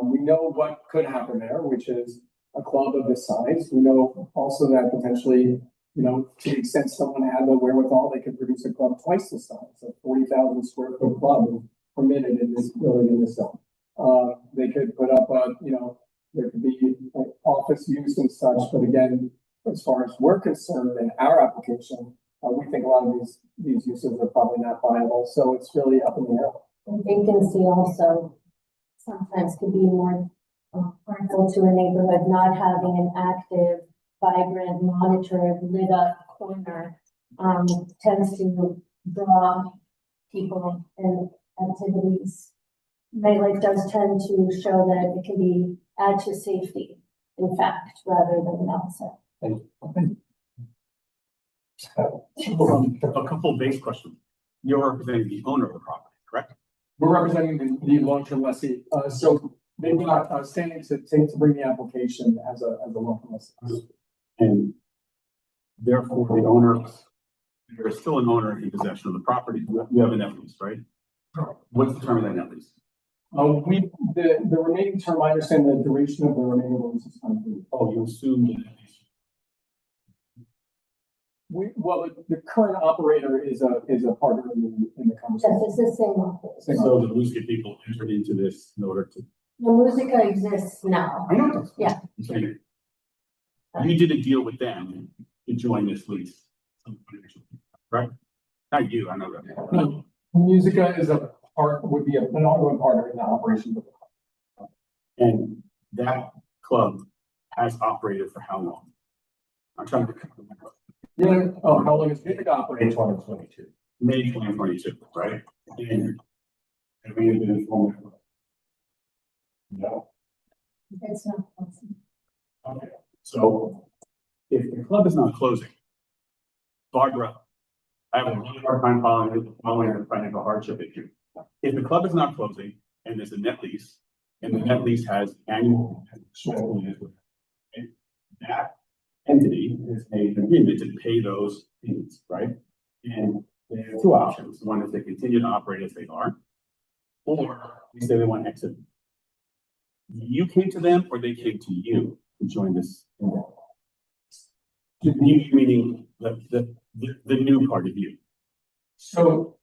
We know what could happen there, which is a club of this size. We know also that potentially, to the extent someone had the wherewithal, they could produce a club twice the size, a 40,000 square foot club permitted in this building in this zone. They could put up there could be office use and such, but again, as far as we're concerned in our application, we think a lot of these uses are probably not viable. So it's really up in the air. And vacancy also sometimes could be more harmful to a neighborhood, not having an active, vibrant, monitored, lit up corner tends to draw people and activities. Nightlife does tend to show that it can add to safety, in fact, rather than an opposite. A couple of base questions. You're representing the owner of the property, correct? We're representing the long-term lessee. So they're not standing to bring the application as a long-term lessee. And therefore, the owner, there is still an owner in possession of the property. You have a net lease, right? What's the term of that net lease? The remaining term, I understand the duration of the remaining lease is 20 years. Oh, you assume that Well, the current operator is a partner in the Yes, conversation. it's the same office. so the Lucy people entered into this in order to. The Musica exists now. I know this. Yeah. I'm saying, you did a deal with them to join this lease. Right? Not you, I know that. No, Musica is would be an ongoing partner in the operation. And that club has operated for how long? I'm trying to. Yeah, oh, how long has Musica operated? 2022. May 2022, right? And have we been informed? No. It's not possible. Okay, so if the club is not closing, Barbara, I have a really hard time following the financial hardship issue. If the club is not closing and there's a net lease, and the net lease has annual that entity has made an agreement to pay those fees, right? And they have two options. One is they continue to operate as they are, or they say they want to exit. You came to them or they came to you to join this? You, meaning the new part of you. So,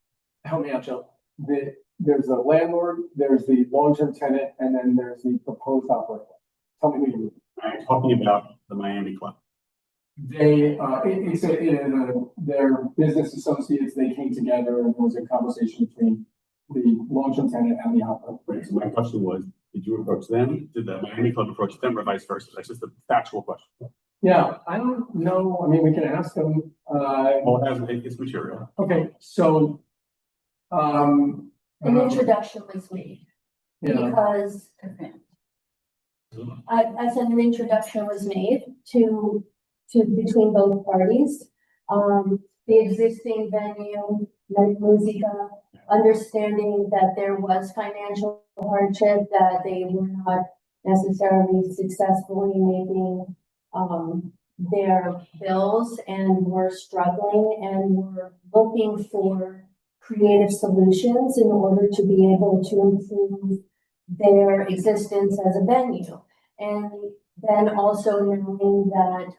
help me out, Joe. There's the landlord, there's the long-term tenant, and then there's the proposed operator. Tell me who you. I'm talking about the Miami club. They, their business associates, they came together and there was a conversation between the long-term tenant and the operator. Right, so my question was, did you approach them? Did the Miami club approach them or vice versa? That's just a factual question. Yeah, I don't know. I mean, we can ask them. Well, it's material. Okay, so, An introduction was made yeah. because I said an introduction was made to between both parties. The existing venue, like Musica, understanding that there was financial hardship, that they were not necessarily successfully making their bills and were struggling and were looking for creative solutions in order to be able to improve their existence as a venue. And then also knowing that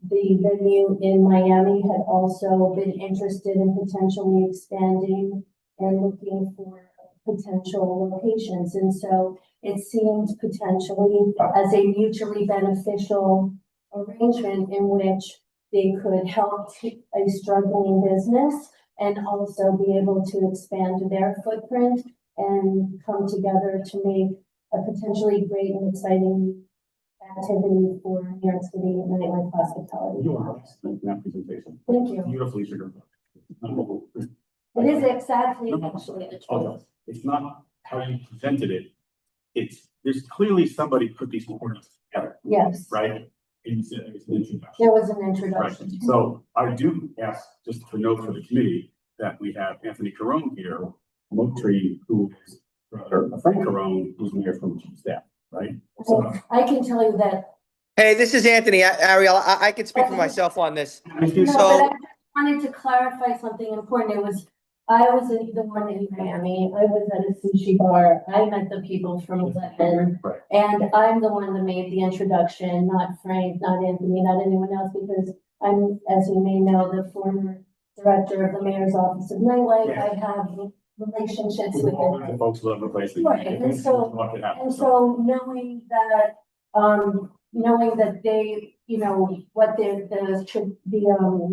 the venue in Miami had also been interested in potentially expanding and looking for potential locations. And so it seemed potentially as a mutually beneficial arrangement in which they could help a struggling business and also be able to expand their footprint and come together to make a potentially great and exciting activity for New York City nightlife hospitality. You are excellent in that presentation. Thank you. Beautifully sugar. It is exactly actually the truth. It's not how you presented it. There's clearly somebody put these words together. Yes. Right? And you said it was an introduction. There was an Right. introduction. So I do ask, just to note for the committee, that we have Anthony Carone here, from Oak Tree, who is brother of Frank Carone, who's mayor from chief staff, right? So I can tell you that. Hey, this is Anthony. Ariel, I can speak for myself on this. No, but I just wanted to clarify something important. I was the one in Miami. I was at a sushi bar. I met the people from 11. Right. And I'm the one that made the introduction, not Frank, not Anthony, not anyone else, because I'm, as you may know, the former director of the mayor's office of nightlife. Yeah. I have relationships with all the folks love the place. Right, and so knowing that they, what the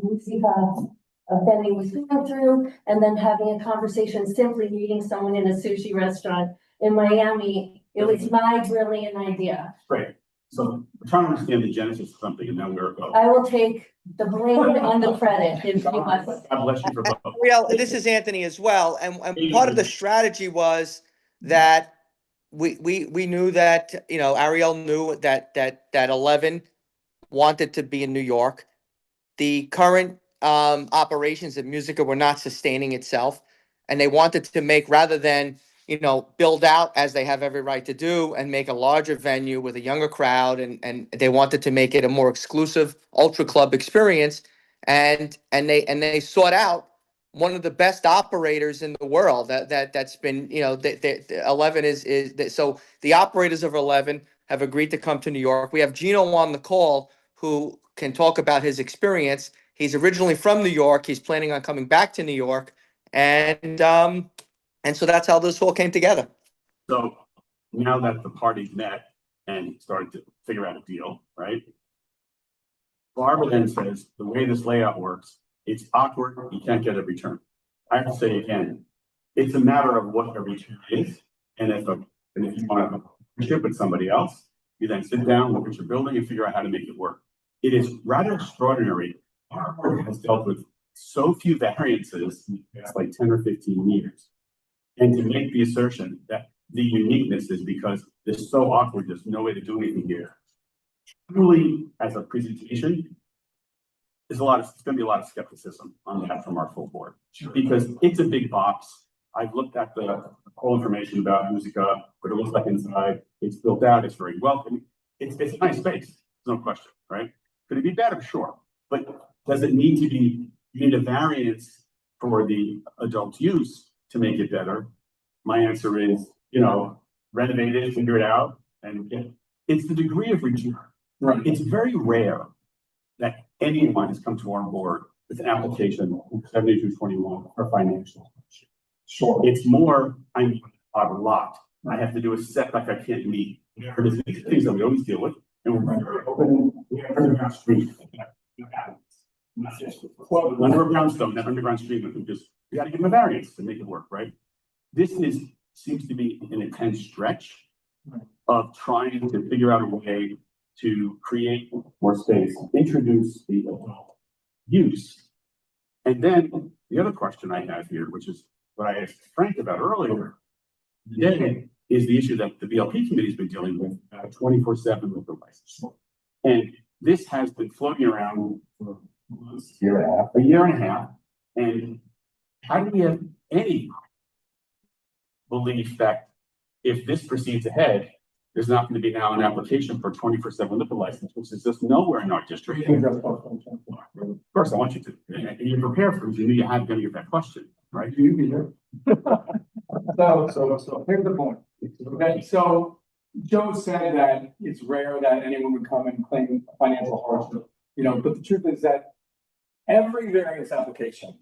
Musica venue was going through, and then having a conversation, simply meeting someone in a sushi restaurant in Miami, it was my brilliant idea. Great. So we're trying to understand the genesis of something and now where it goes. I will take the blame and the credit if you want. God bless you for both. Ariel, this is Anthony as well. And part of the strategy was that we knew that, Ariel knew that 11 wanted to be in New York. The current operations at Musica were not sustaining itself, and they wanted to make, rather than build out as they have every right to do and make a larger venue with a younger crowd, and they wanted to make it a more exclusive ultra club experience, and they sought out one of the best operators in the world. That's been, you know, the 11 so the operators of 11 have agreed to come to New York. We have Gino on the call who can talk about his experience. He's originally from New York. He's planning on coming back to New York, and so that's how this all came together. So now that the parties met and started to figure out a deal, right? Barbara then says, the way this layout works, it's awkward, you can't get a return. I have to say again, it's a matter of what a return is, and if you want to partnership with somebody else, you then sit down, look at your building, and figure out how to make it work. It is rather extraordinary. Our board has dealt with so few variances in the past like 10 or 15 years. And to make the assertion that the uniqueness is because this is so awkward, there's no way to do anything here. Truly, as a presentation, there's going to be a lot of skepticism on that from our full board, because it's a big box. I've looked at the whole information about Musica, what it looks like inside. It's built out, it's very welcoming. It's a nice space, there's no question, right? Could it be better? Sure. But does it need to be, you need a variance for the adult use to make it better? My answer is, you know, renovate it, figure it out, and it's the degree of return. Right. It's very rare that anyone has come to our board with an application 7221 for financial. Sure. It's more, I'm locked. I have to do a setback I can't meet. There's things that we always deal with, and we're very open. We have underground street. Under a brownstone, that underground street, we got to give them a variance to make it work, right? This seems to be an intense stretch of trying to figure out a way to create more space, introduce the adult use. And then the other question I have here, which is what I asked Frank about earlier, is the issue that the BLP committee has been dealing with 24/7 with the license. And this has been floating around for a year and a half. And how do we have any belief that if this proceeds ahead, there's not going to be now an application for 24/7 liquor license, which is just nowhere in our district? First, I want you to, and you're prepared for it. You knew you had going to get that question, right? So here's the point. Okay, so Joe said that it's rare that anyone would come and claim financial hardship, you know, but the truth is that every variance application,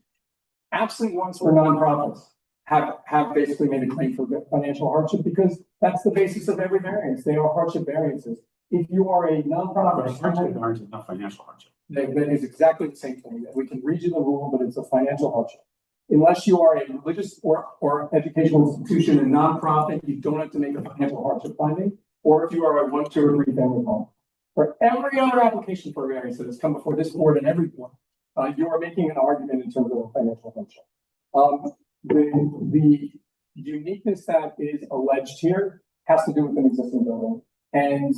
absent ones for nonprofits, have basically made a claim for financial hardship, because that's the basis of every variance. They are hardship variances. If you are a nonprofit, hardship variance is not financial hardship. That is exactly the same thing. We can read you the rule, but it's a financial hardship. Unless you are a religious or educational institution and nonprofit, you don't have to make a financial hardship finding, or if you are a 1, 2, or 3 family home. For every other application for variance that has come before this board and every board, you are making an argument in terms of a financial hardship. The uniqueness that is alleged here has to do with an existing building. And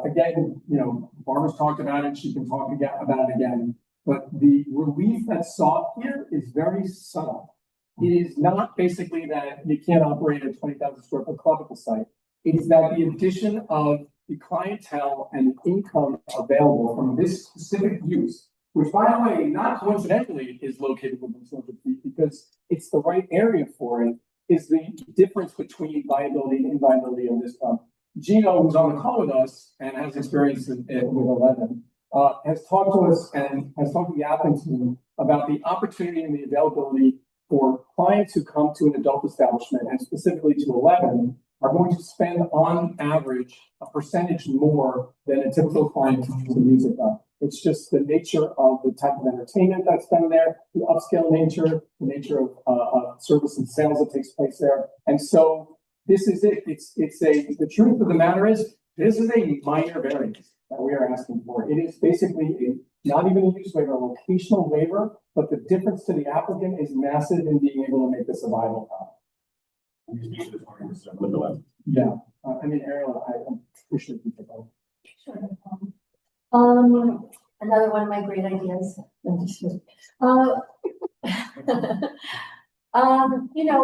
again, you know, Barbara's talked about it, she can talk about it again. But the relief that's sought here is very subtle. It is not basically that you can't operate a 20,000 square foot club at the site. It is that the addition of the clientele and income available from this specific use, which by the way, not coincidentally is located within 200 feet because it's the right area for it, is the difference between viability and inviability of this club. Gino, who's on the call with us and has experience with 11, has talked to us and has talked to the applicant team about the opportunity and the availability for clients who come to an adult establishment, and specifically to 11, are going to spend on average a percentage more than a typical client comes to music. It's just the nature of the type of entertainment that's done there, the upscale nature, the nature of service and sales that takes place there. And so this is it. The truth of the matter is, this is a minor variance that we are asking for. It is basically not even a use waiver, a locational waiver, but the difference to the applicant is massive in being able to make this a viable product. Yeah, I mean, Ariel, I'm appreciate you for that. Sure. Another one of my great ideas. You know,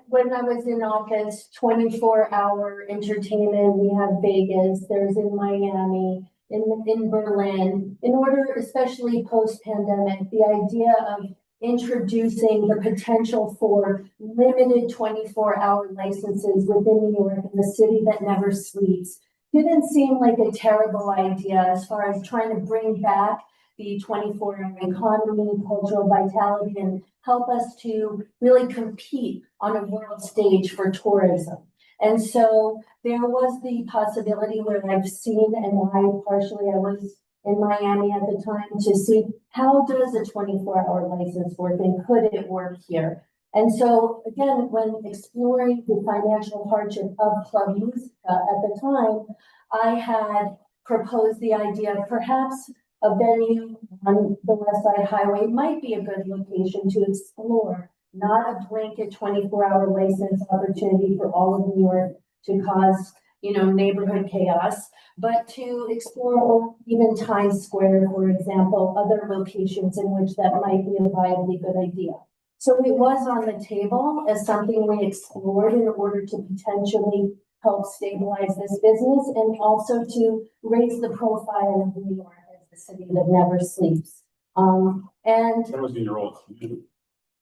when I was in office, 24-hour entertainment, we have Vegas, there's in Miami, in Berlin. In order, especially post-pandemic, the idea of introducing the potential for limited 24-hour licenses within New York in the city that never sleeps didn't seem like a terrible idea as far as trying to bring back the 24-hour economy, cultural vitality, and help us to really compete on a world stage for tourism. And so there was the possibility where I've seen, and I was in Miami at the time, to see how does a 24-hour license work and could it work here? And so again, when exploring the financial hardship of Club Musica at the time, I had proposed the idea of perhaps a venue on the West Side Highway might be a good location to explore, not a blanket 24-hour license opportunity for all of New York to cause, neighborhood chaos, but to explore even Times Square, for example, other locations in which that might be a viably good idea. So it was on the table as something we explored in order to potentially help stabilize this business and also to raise the profile of New York as the city that never sleeps. And that was in your old community.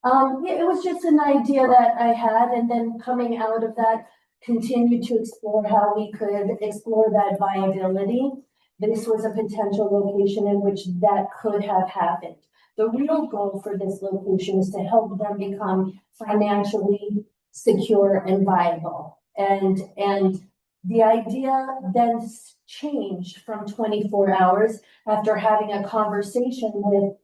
Yeah, it was just an idea that I had, and then coming out of that, continued to explore how we could explore that viability. This was a potential location in which that could have happened. The real goal for this location is to help them become financially secure and viable. And the idea then changed from 24 hours after having a conversation with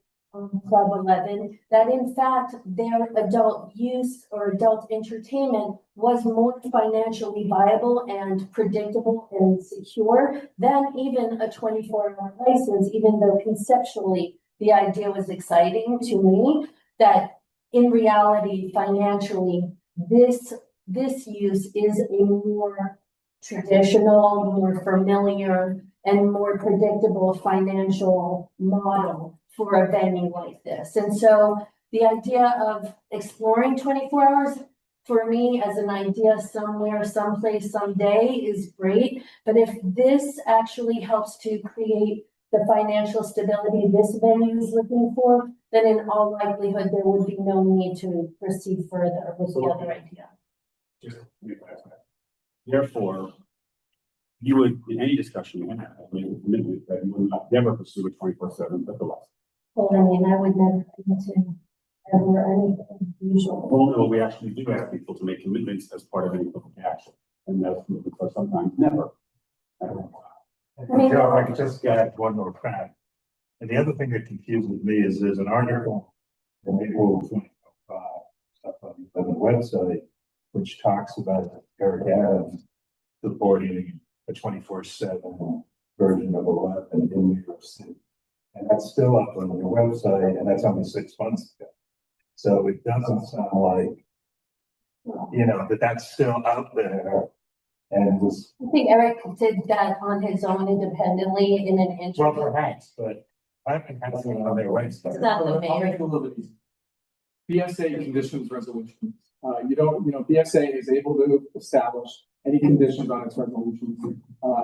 Club 11, that in fact their adult use or adult entertainment was more financially viable and predictable and secure than even a 24-hour license, even though conceptually the idea was exciting to me, that in reality, financially, this use is a more traditional, more familiar, and more predictable financial model for a venue like this. And so the idea of exploring 24 hours for me as an idea somewhere, someplace, someday is great. But if this actually helps to create the financial stability this venue is looking for, then in all likelihood, there would be no need to proceed further with the other idea. Therefore, you would, in any discussion you have, make a commitment that you would not never pursue a 24/7 liquor license. Well, I mean, I would never commit to ever anything usual. Well, no, we actually do ask people to make commitments as part of any public action, and those commitments are sometimes never. Joe, if I could just add one more fact. And the other thing that confuses me is there's an article in April 2025 stuff on the website, which talks about Eric Adams supporting a 24/7 version of 11 in New York City. And that's still up on your website, and that's only 6 months ago. So it doesn't sound like, that's still out there. And was, I think Eric did that on his own independently in an interview. well, perhaps, but I've been asking on their website. It's not the I'll make mayor. it a little bit easier. BSA conditions resolutions. BSA is able to establish any conditions on its resolutions.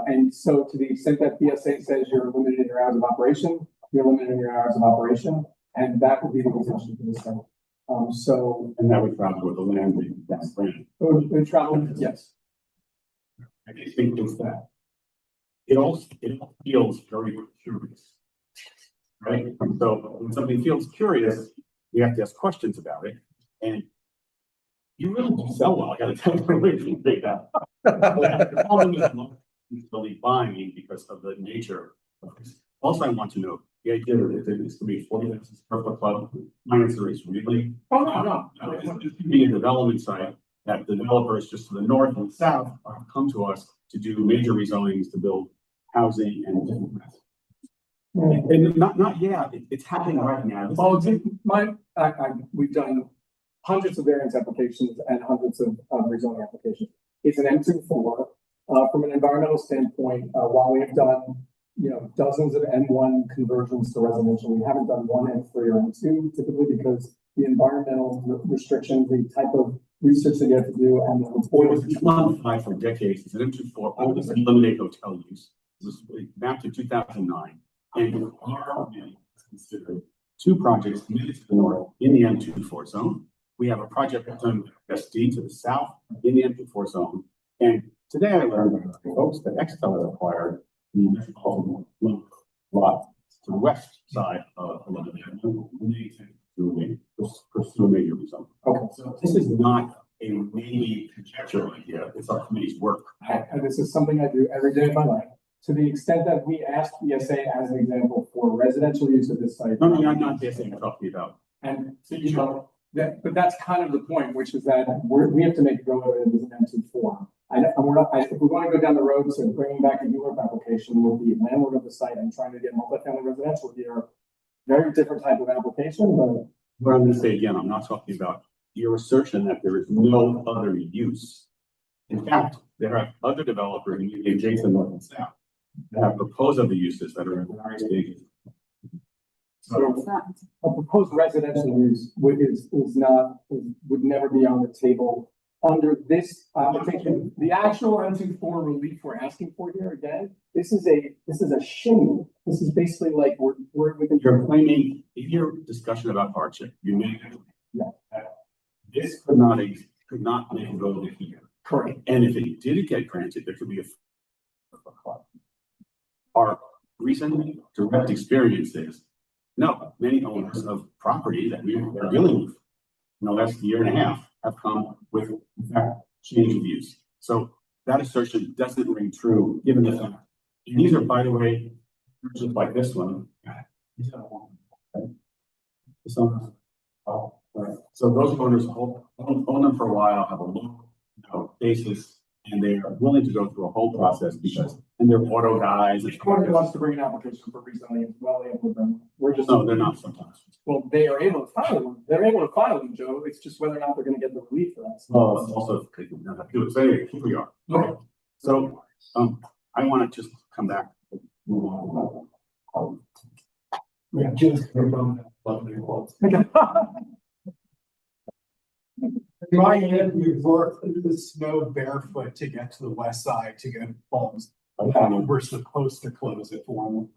And so to the extent that BSA says you're limited in your hours of operation, you're limited in your hours of operation, and that would be the condition for this thing. And that would travel with the land being that's granted. It would travel, yes. I think it's that. It all feels very curious. Right? So when something feels curious, we have to ask questions about it. And you really do sell well. I gotta tell you, really big that. The problem is really buying me because of the nature of this. Also, I want to know the idea that it's to be 40,000 square foot club. My answer is really, no. It's just being a development site that the developers just to the north and south come to us to do major rezonings to build housing and different. And it's happening right now. We've done hundreds of variance applications and hundreds of rezoning applications. It's an M2-4. From an environmental standpoint, while we've done dozens of M1 conversions to residential, we haven't done one M3 or M2 typically because the environmental restrictions, the type of research that you have to do, and the report was modified for decades. It's an M2-4, always eliminate hotel use. This was mapped in 2009, and our is considered two projects committed to the north in the M24 zone. We have a project zone SD to the south in the M24 zone. And today I learned, folks, that Extel has acquired the metropolitan lot to the west side of 11 Avenue. And they intend to pursue a major rezone. Okay, so this is not a maybe conjecture idea. It's our committee's work. And this is something I do every day of my life. To the extent that we ask BSA as an example for residential use of this site. No, I'm not BSA I'm talking about. And so, you know, but that's kind of the point, which is that we have to make it go over as an M2 form. And we're not, if we want to go down the road to bringing back a ULURP application with the landlord of the site and trying to get multifamily residential here, very different type of application, but. What I'm going to say again, I'm not talking about your assertion that there is no other use. In fact, there are other developers in adjacent north and south that have proposed other uses that are in various stages. So a proposed residential use would never be on the table under this application. The actual M24 relief we're asking for here, again, this is a shimmy. This is basically like we're within. You're claiming in your discussion about hardship, you made that this could not make it go to here. Correct. And if it did get granted, there could be a our recent direct experience is no, many owners of property that we are dealing with in the last year and a half have come with in fact change of use. So that assertion doesn't ring true given the fact. And these are, by the way, just like this one. This one. Oh, right. So those owners own them for a while, have a low basis, and they are willing to go through a whole process because, and they're auto guys. Each corner wants to bring an application for rezoning as well. We're just. No, they're not sometimes. Well, they are able to file them. They're able to file them, Joe. It's just whether or not they're going to get the relief for that. Well, it's also, so anyway, here we are. Okay. So, I want to just come back. Yeah, just. My end, we worked through the snow barefoot to get to the west side to get homes. We're supposed to close at 4.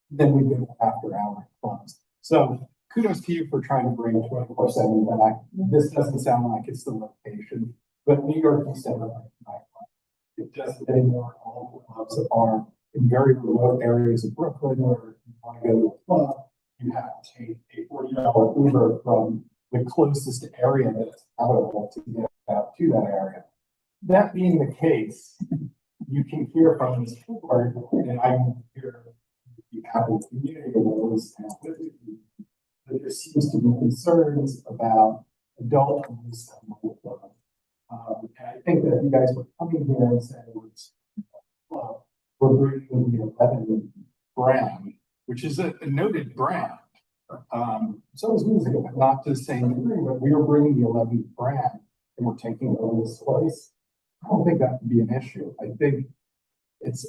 Then we go after hour close. So kudos to you for trying to bring 24/7 back. This doesn't sound like it's the location, but New York is set up. It doesn't anymore. All the clubs are in very remote areas of Brooklyn where you want to go to a club, you have to take a $40 Uber from the closest area that's available to get out to that area. That being the case, you can hear from this board, and I can hear the Apple community members and that there seems to be concerns about adult use of mobile phone. And I think that you guys were coming here and saying, we're bringing the 11 brand, which is a noted brand. So is music, but not to the same degree, but we are bringing the 11 brand and we're taking over this place. I don't think that would be an issue. I think it's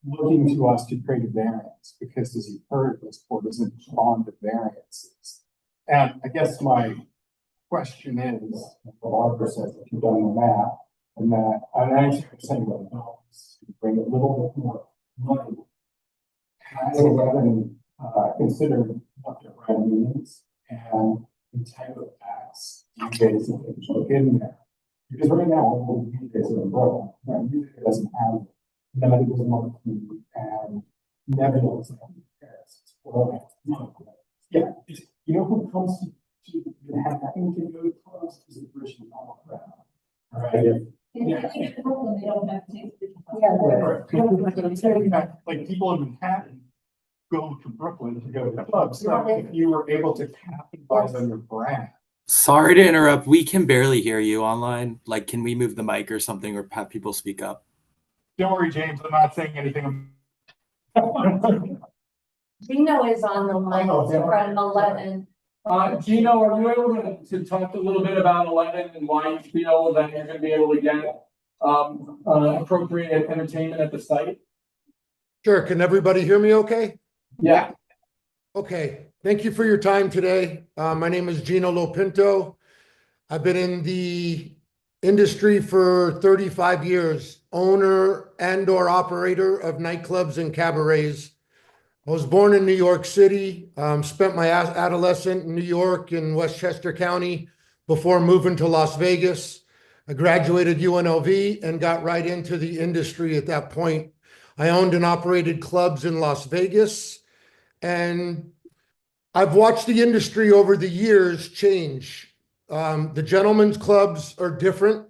looking to us to create a variance because, as you've heard, this board isn't fond of variances. And I guess my question is, Barbara says, if you've done the math, and that 90% of adults bring a little bit more money, has 11 considered what their brand means and the type of tax you guys look in there. Because right now, all the guys are broken, right? It doesn't have medical marketing and nebulizer comparisons. Well, yeah, you know who comes to having to go to clubs is the British crowd, right? Yeah. Like people in Manhattan go to Brooklyn to go to clubs. So if you were able to capitalize on your brand. Sorry to interrupt. We can barely hear you online. Like, can we move the mic or something or have people speak up? Don't worry, James. I'm not saying anything. Gino is on the line from 11. Gino, are you able to talk a little bit about 11 and why you feel that you're going to be able to get appropriate entertainment at the site? Sure. Can everybody hear me okay? Yeah. Okay. Thank you for your time today. My name is Gino Lopinto. I've been in the industry for 35 years, owner and or operator of nightclubs and cabarets. I was born in New York City, spent my adolescent in New York in Westchester County before moving to Las Vegas. I graduated UNLV and got right into the industry at that point. I owned and operated clubs in Las Vegas, and I've watched the industry over the years change. The gentlemen's clubs are different,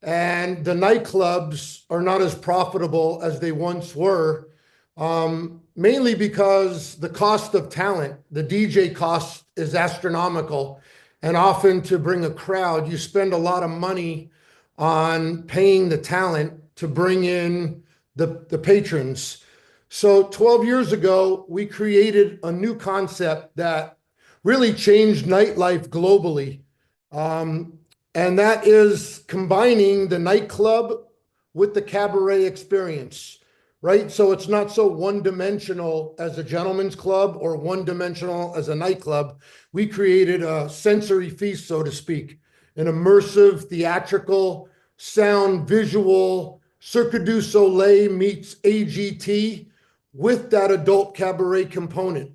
and the nightclubs are not as profitable as they once were. Mainly because the cost of talent, the DJ cost is astronomical. And often to bring a crowd, you spend a lot of money on paying the talent to bring in the patrons. So 12 years ago, we created a new concept that really changed nightlife globally. And that is combining the nightclub with the cabaret experience. Right? So it's not so one-dimensional as a gentleman's club or one-dimensional as a nightclub. We created a sensory feast, so to speak, an immersive, theatrical, sound, visual, Cirque du Soleil meets AGT with that adult cabaret component.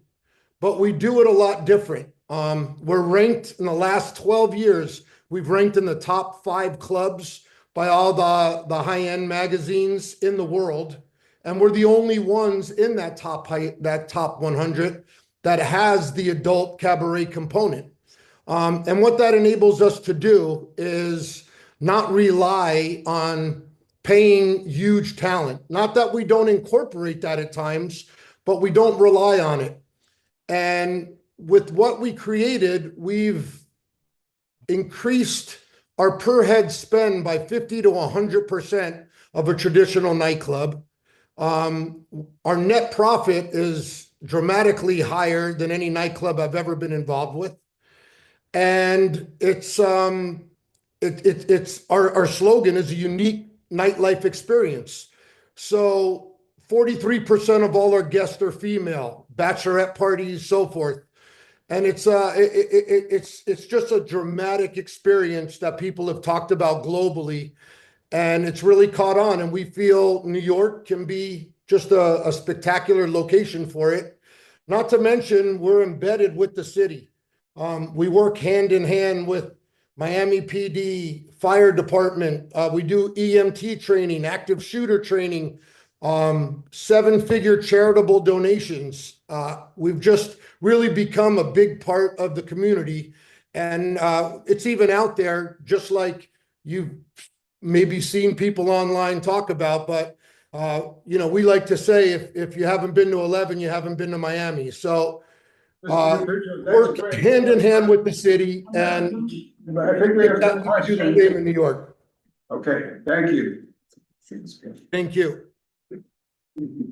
But we do it a lot different. We're ranked in the last 12 years, we've ranked in the top 5 clubs by all the high-end magazines in the world. And we're the only ones in that top 100 that has the adult cabaret component. And what that enables us to do is not rely on paying huge talent. Not that we don't incorporate that at times, but we don't rely on it. And with what we created, we've increased our per head spend by 50 to 100% of a traditional nightclub. Our net profit is dramatically higher than any nightclub I've ever been involved with. And it's our slogan is a unique nightlife experience. So 43% of all our guests are female, bachelorette parties, so forth. And it's just a dramatic experience that people have talked about globally. And it's really caught on, and we feel New York can be just a spectacular location for it. Not to mention, we're embedded with the city. We work hand in hand with Miami PD, fire department. We do EMT training, active shooter training, 7-figure charitable donations. We've just really become a big part of the community. And it's even out there, just like you've maybe seen people online talk about, but we like to say if you haven't been to 11, you haven't been to Miami. So work hand in hand with the city, and I think we have some do the same in New York. Okay, thank you. Thank you.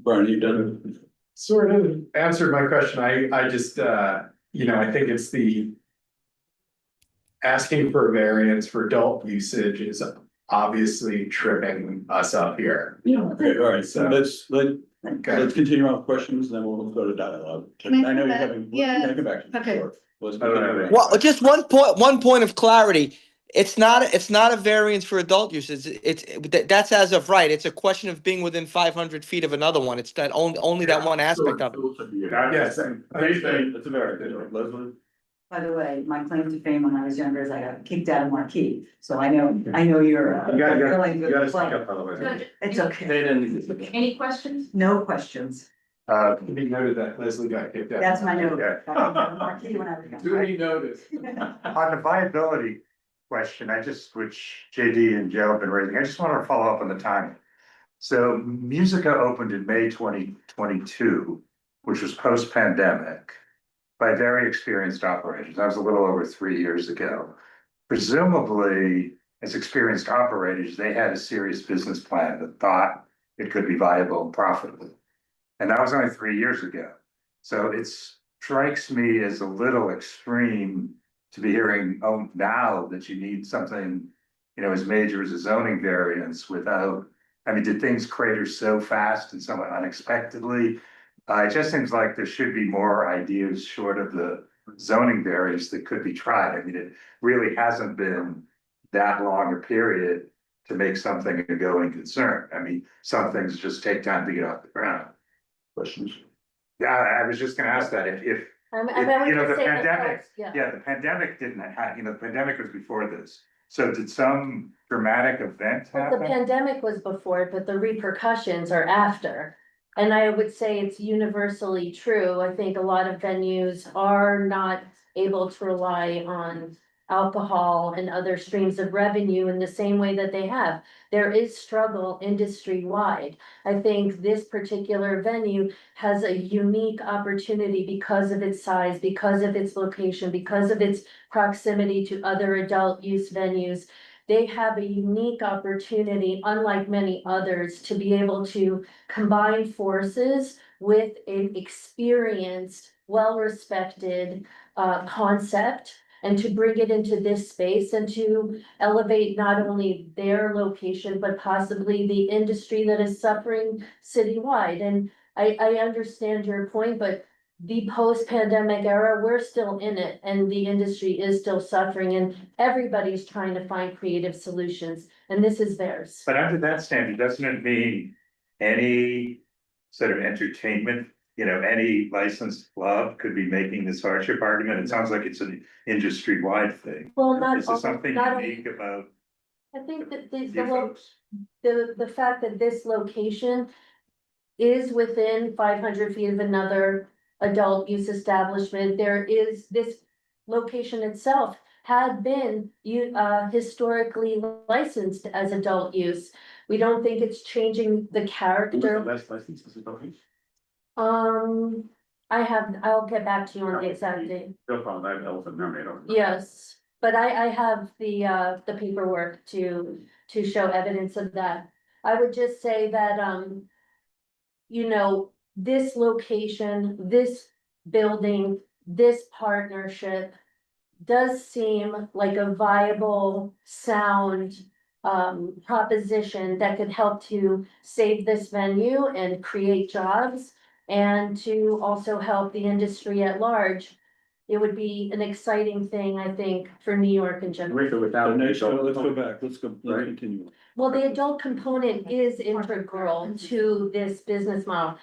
Brian, you done? Sort of answered my question. I just, I think it's the asking for variance for adult usage is obviously tripping us up here. Yeah. Okay, all right, so let's continue on with questions, then we'll go to dialogue. I know you're having, Yeah. can I come back? Okay. Sure. Let's continue. Well, just one point of clarity. It's not a variance for adult uses. That's as of right. It's a question of being within 500 feet of another one. It's that only that one aspect of it. Yes, It's a variance. Leslie? By the way, my claim to fame when I was younger is I got kicked out of Marquee, so I know you're. You gotta really speak good up, by the way. It's okay. They didn't. Any questions? No questions. Be noted that Leslie got kicked out. That's my note. Okay. I got kicked out of Marquee when I was younger. Duly noted. On the viability question, which JD and Joe have been raising, I just want to follow up on the timing. So Musica opened in May 2022, which was post-pandemic, by very experienced operators. That was a little over 3 years ago. Presumably, as experienced operators, they had a serious business plan that thought it could be viable and profitable. And that was only 3 years ago. So it strikes me as a little extreme to be hearing, oh, now that you need something, as major as a zoning variance without, did things crater so fast and somewhat unexpectedly? It just seems like there should be more ideas short of the zoning variance that could be tried. It really hasn't been that long a period to make something a going concern. Some things just take time to get off the ground. Questions? Yeah, I was just gonna ask that if, I mean, if, I would you know, just the say that pandemic, folks- yeah. yeah, the pandemic didn't have, you know, the pandemic was before this. So did some dramatic event Well, the happen? pandemic was before it, but the repercussions are after. And I would say it's universally true. I think a lot of venues are not able to rely on alcohol and other streams of revenue in the same way that they have. There is struggle industry-wide. I think this particular venue has a unique opportunity because of its size, because of its location, because of its proximity to other adult use venues. They have a unique opportunity, unlike many others, to be able to combine forces with an experienced, well-respected concept, and to bring it into this space and to elevate not only their location, but possibly the industry that is suffering citywide. And I understand your point, but the post-pandemic era, we're still in it, and the industry is still suffering, and everybody's trying to find creative solutions, and this is theirs. But under that standard, doesn't it mean any sort of entertainment, you know, any licensed club could be making this hardship argument? It sounds like it's an industry-wide thing. Well, not Is there something not- unique about I think that you folks? the fact that this location is within 500 feet of another adult use establishment, this location itself had been historically licensed as adult use. We don't think it's changing the character. Last license is adult use? I'll get back to you on the exact date. No problem, I have elephant memory, I don't. Yes, but I have the paperwork to show evidence of that. I would just say that, you know, this location, this building, this partnership does seem like a viable, sound proposition that could help to save this venue and create jobs, and to also help the industry at large. It would be an exciting thing, I think, for New York in general. Let's go back, let's continue. Well, the adult component is integral to this business model.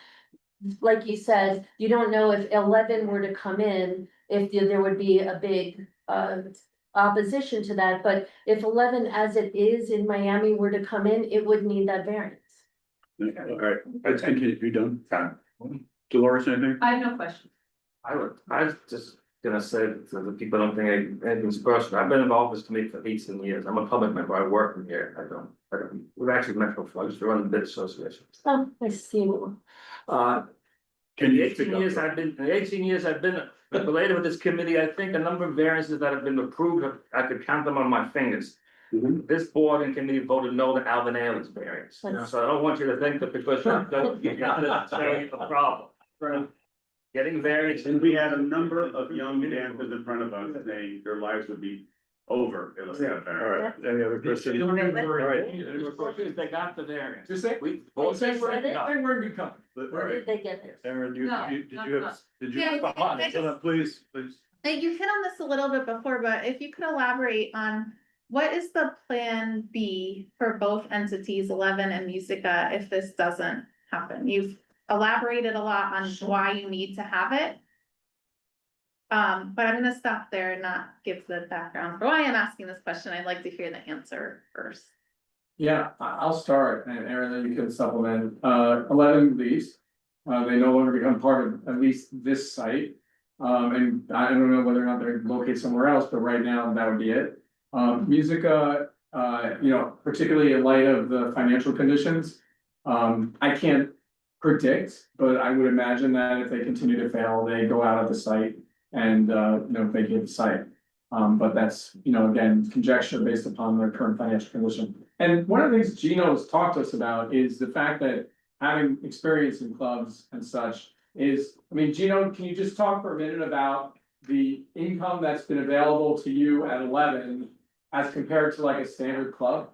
Like you said, you don't know if 11 were to come in, if there would be a big opposition to that, but if 11 as it is in Miami were to come in, it would need that variance. All right, let's continue, you done? Dolores, anything? I have no question. I was just gonna say to the people, don't think anything's personal. I've been involved with this committee for 18 years. I'm a public member. I work in here. I don't, we've actually met before. I used to run the bid association. Oh, I see you. In the 18 years I've been related with this committee, I think a number of variances that have been approved, I could count them on my fingers. This board and committee voted no to Alvin Ailey's variance. So I don't want you to think that because you got it, a problem. Getting variance. And we had a number of young dancers in front of us saying their lives would be over. If it was not All right, any other questions? All right. They got the variance. Just say. We both say Where did- Where did we come? Where did they get this? Aaron, did you Yeah, please? You hit on this a little bit before, but if you could elaborate on what is the plan B for both entities, 11 and Musica, if this doesn't happen? You've elaborated a lot on why you need to have it. But I'm gonna stop there and not give the background for why I'm asking this question. I'd like to hear the answer first. Yeah, I'll start, and Aaron, then you can supplement. 11 leased. They no longer become part of at least this site. And I don't know whether or not they're located somewhere else, but right now that would be it. Musica, you know, particularly in light of the financial conditions, I can't predict, but I would imagine that if they continue to fail, they go out of the site and, you know, vacate the site. But that's, you know, again, conjecture based upon their current financial condition. And one of the things Gino's talked to us about is the fact that having experience in clubs and such is, I mean, Gino, can you just talk for a minute about the income that's been available to you at 11 as compared to like a standard club?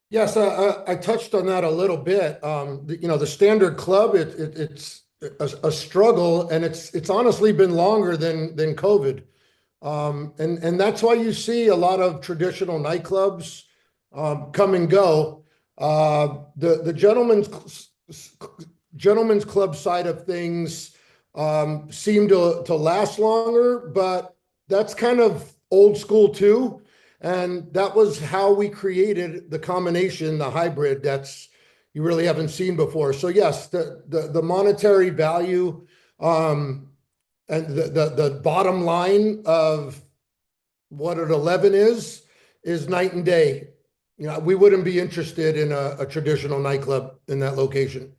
Yes, I touched on that a little bit. You know, the standard club, it's a struggle, and it's honestly been longer than COVID. And that's why you see a lot of traditional nightclubs gentlemen's club side of things seem to last longer, but that's kind of old school too. And that was how we created the combination, the hybrid that's you really haven't seen before. So yes, the monetary value and the bottom line of what an 11 is night and day. You know, we wouldn't be interested in a traditional nightclub in that location.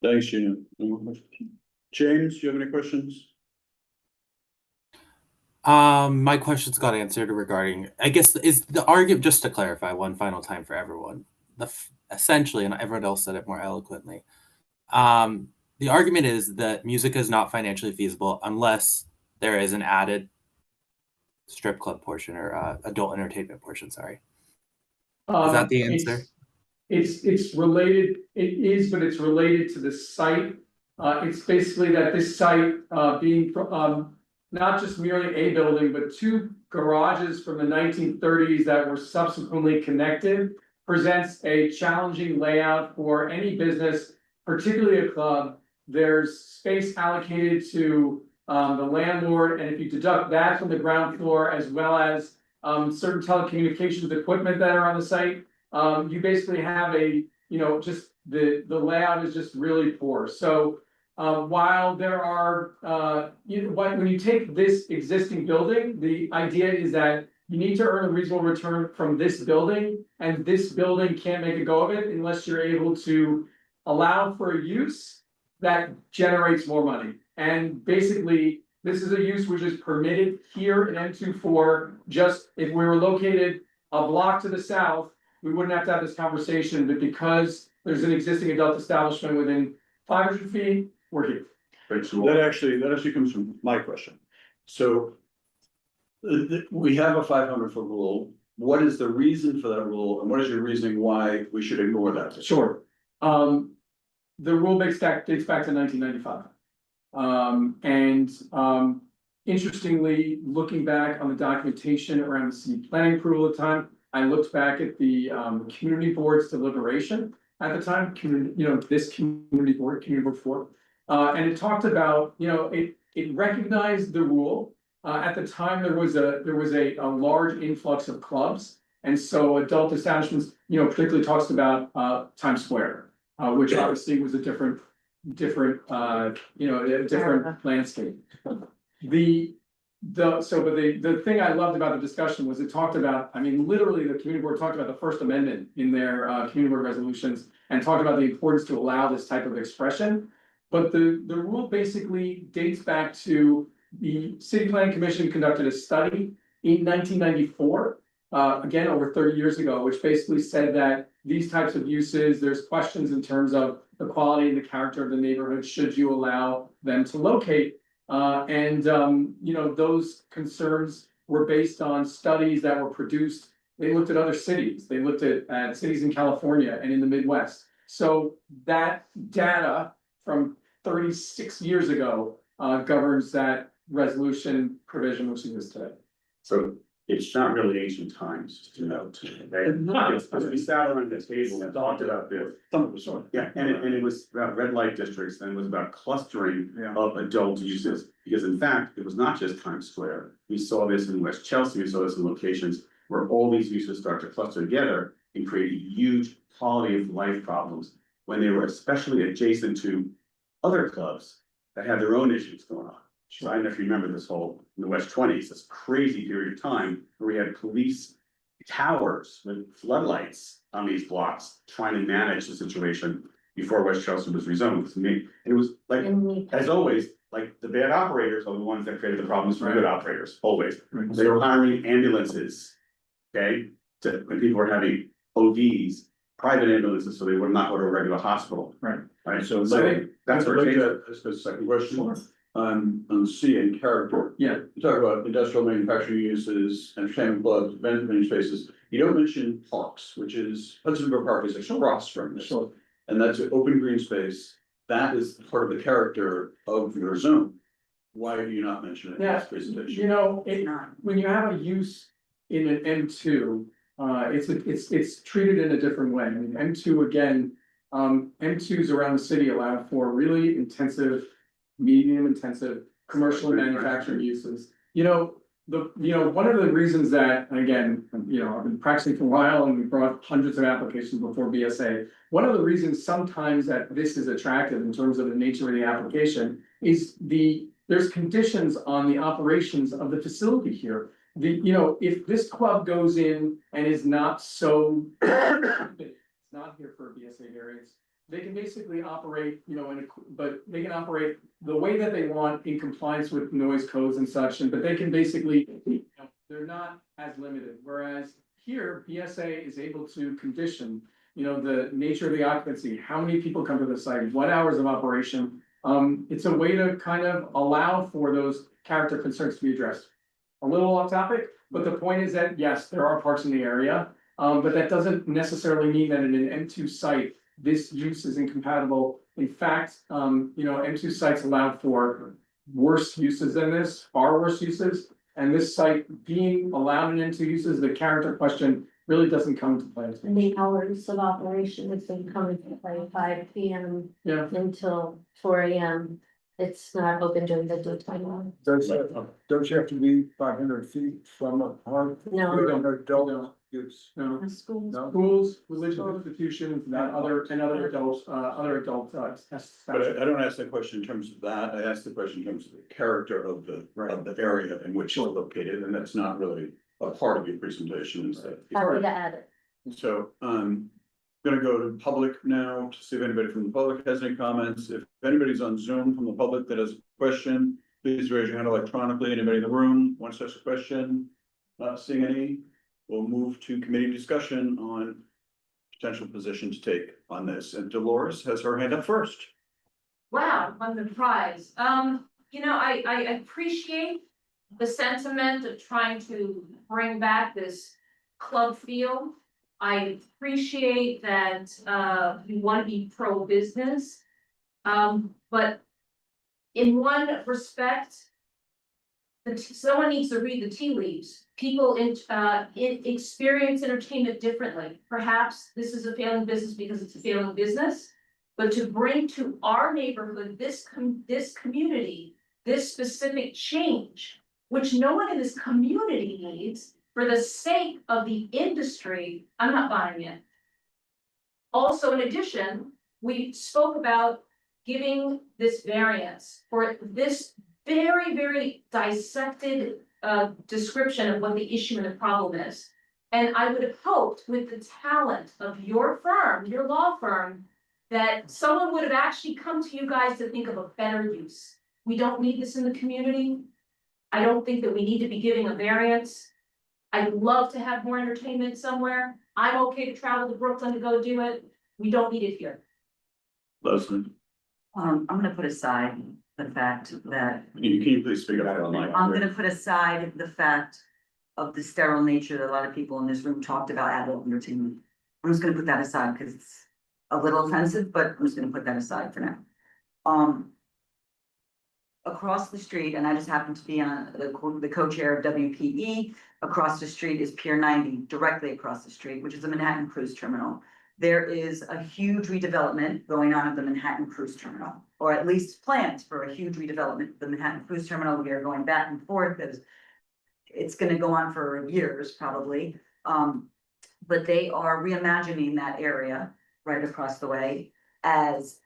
Thanks, Gina. No more questions? James, do you have any questions? My questions got answered regarding, I guess, is the argument, just to clarify one final time for everyone, essentially, and everyone else said it more eloquently, the argument is that music is not financially feasible unless there is an added strip club portion or adult entertainment portion, sorry. Is that the answer? It's related, it is, but it's related to the site. It's basically that this site, being, not just merely a building, but two garages from the 1930s that were subsequently connected, presents a challenging layout for any business, particularly a club. There's space allocated to the landlord, and if you deduct that from the ground floor, as well as certain telecommunications equipment that are on the site, you basically have a, just the layout is just really poor. So while there are, when you take this existing building, the idea is that you need to earn a reasonable return from this building, and this building can't make a go of it unless you're able to allow for a use that generates more money. And basically, this is a use which is permitted here in M24. Just if we were located a block to the south, we wouldn't have to have this conversation, but because there's an existing adult establishment within 500 feet, we're here. Right, so that actually comes from my question. So we have a 500-foot rule. What is the reason for that rule, and what is your reasoning why we should ignore that? Sure. The rule dates back to 1995. Interestingly, looking back on the documentation around the city planning approval at the time, I looked back at the community board's deliberation at the time, this community board 4, and it talked about, it recognized the rule. At the time, there was a large influx of clubs, and so adult establishments, particularly talks about Times Square, which obviously was a different landscape. The thing I loved about the discussion was it talked about, literally the community board talked about the First Amendment in their community board resolutions and talked about the importance to allow this type of expression. But the rule basically dates back to the City Planning Commission conducted a study in 1994, again, over 30 years ago, which basically said that these types of uses, there's questions in terms of the quality and the character of the neighborhood, should you allow them to locate. Those concerns were based on studies that were produced. They looked at other cities. They looked at cities in California and in the Midwest. So that data from 36 years ago governs that resolution provision which exists today. So it's not really ancient times, just to note. We sat around the table and talked about this. Yeah, and it was about red light districts, and it was about clustering of adult uses. Because in fact, it was not just Times Square. We saw this in West Chelsea, we saw this in locations where all these uses start to cluster together and create huge quality of life problems when they were especially adjacent to other clubs that had their own issues going on. So I don't know if you remember this whole, in the West 20s, this crazy period of time where we had police towers with floodlights on these blocks trying to manage the situation before West Chelsea was rezoned. And it was like, as always, like the bad operators are the ones that created the problems for good operators, always. They were hiring ambulances, okay, when people were having ODs, private ambulances, so they would not go to a regular hospital. Right. So that's where that's the second question. On C and character. Yeah. You talk about industrial manufacturing uses, entertainment clubs, vending spaces. You don't mention parks, which is Hudson River Park is across from this. And that's an open green space. That is part of the character of your zone. Why do you not mention it in this presentation? When you have a use in an M2, it's treated in a different way. I mean, M2 again M2s around the city allow for really intensive, medium intensive, commercial and manufacturing uses. One of the reasons that, again, I've been practicing for a while and we brought hundreds of applications before BSA. One of the reasons sometimes that this is attractive in terms of the nature of the application is there's conditions on the operations of the facility here. If this club goes in and is not so, it's not here for a BSA variance, they can basically operate, but they can operate the way that they want in compliance with noise codes and such, but they can basically, they're not as limited. Whereas here, BSA is able to condition, the nature of the occupancy, how many people come to the site, what hours of operation. It's a way to kind of allow for those character concerns to be addressed. A little off topic, but the point is that, yes, there are parks in the area, but that doesn't necessarily mean that in an M2 site, this use is incompatible. In fact, M2 sites allow for worse uses than this, far worse uses. And this site being allowed in M2 uses, the character question really doesn't come into play. And the hours of operation has been coming to play 5 p.m. until 4 a.m. It's not open during the daytime. Don't you have to be 500 feet from a park? No. Adult use. No. Schools. Religious institutions, and other adults, But I don't ask that question in terms of that. I ask the question in terms of the character of the area in which it's located, and that's not really a part of your presentation instead. Happy to add it. So, gonna go to public now to see if anybody from the public has any comments. If anybody's on Zoom from the public that has a question, please raise your hand electronically. Anybody in the room wants to ask a question? Not seeing any. We'll move to committee discussion on potential position to take on this. And Dolores has her hand up first. Wow, I'm surprised. I appreciate the sentiment of trying to bring back this club feel. I appreciate that you want to be pro-business. But in one respect, someone needs to read the tea leaves. People experience entertainment differently. Perhaps this is a failing business because it's a failing business. But to bring to our neighborhood, this community, this specific change, which no one in this community needs, for the sake of the industry, I'm not buying it. Also, in addition, we spoke about giving this variance for this very, very dissected description of what the issue and the problem is. And I would have hoped with the talent of your firm, your law firm, that someone would have actually come to you guys to think of a better use. We don't need this in the community. I don't think that we need to be giving a variance. I'd love to have more entertainment somewhere. I'm okay to travel to Brooklyn to go do it. We don't need it here. Leslie, I'm gonna put aside the fact that can you please speak up online? I'm gonna put aside the fact of the sterile nature that a lot of people in this room talked about adult entertainment. I'm just gonna put that aside because it's a little offensive, but I'm just gonna put that aside for now. Across the street, and I just happen to be on the co-chair of WPE, across the street is Pier 90, directly across the street, which is the Manhattan Cruise Terminal. There is a huge redevelopment going on of the Manhattan Cruise Terminal, or at least plans for a huge redevelopment of the Manhattan Cruise Terminal. We are going back and forth as it's gonna go on for years probably. But they are reimagining that area right across the way as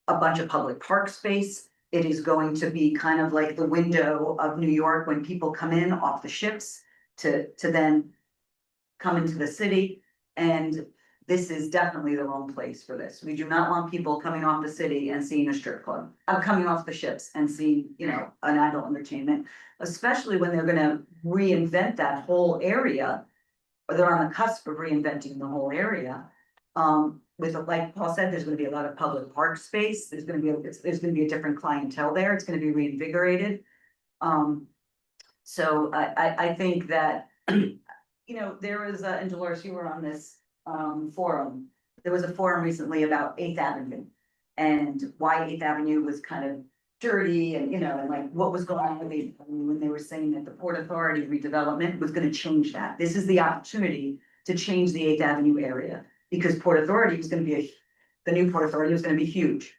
a bunch of public park space. It is going to be kind of like the window of New York when people come in off the ships to then come into the city. And this is definitely the wrong place for this. We do not want people coming off the city and seeing a strip club. Coming off the ships and seeing, an adult entertainment, especially when they're gonna reinvent that whole area. Or they're on the cusp of reinventing the whole area. With, like Paul said, there's gonna be a lot of public park space. There's gonna be a different clientele there. It's gonna be reinvigorated. So I think that, there was, and Dolores, you were on this forum. There was a forum recently about 8th Avenue and why 8th Avenue was kind of dirty and, and like what was going on with 8th Avenue when they were saying that the Port Authority redevelopment was gonna change that. This is the opportunity to change the 8th Avenue area because Port Authority is gonna be the new Port Authority was gonna be huge.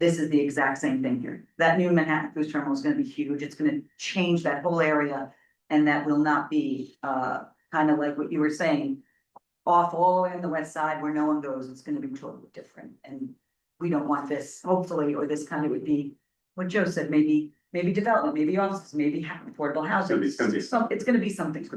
This is the exact same thing here. That new Manhattan cruise terminal is gonna be huge. It's gonna change that whole area. And that will not be, kind of like what you were saying, off all the way on the west side where no one goes. It's gonna be totally different. And we don't want this, hopefully, or this kind of would be what Joe said, maybe development, maybe offices, maybe affordable housing. It's gonna be something.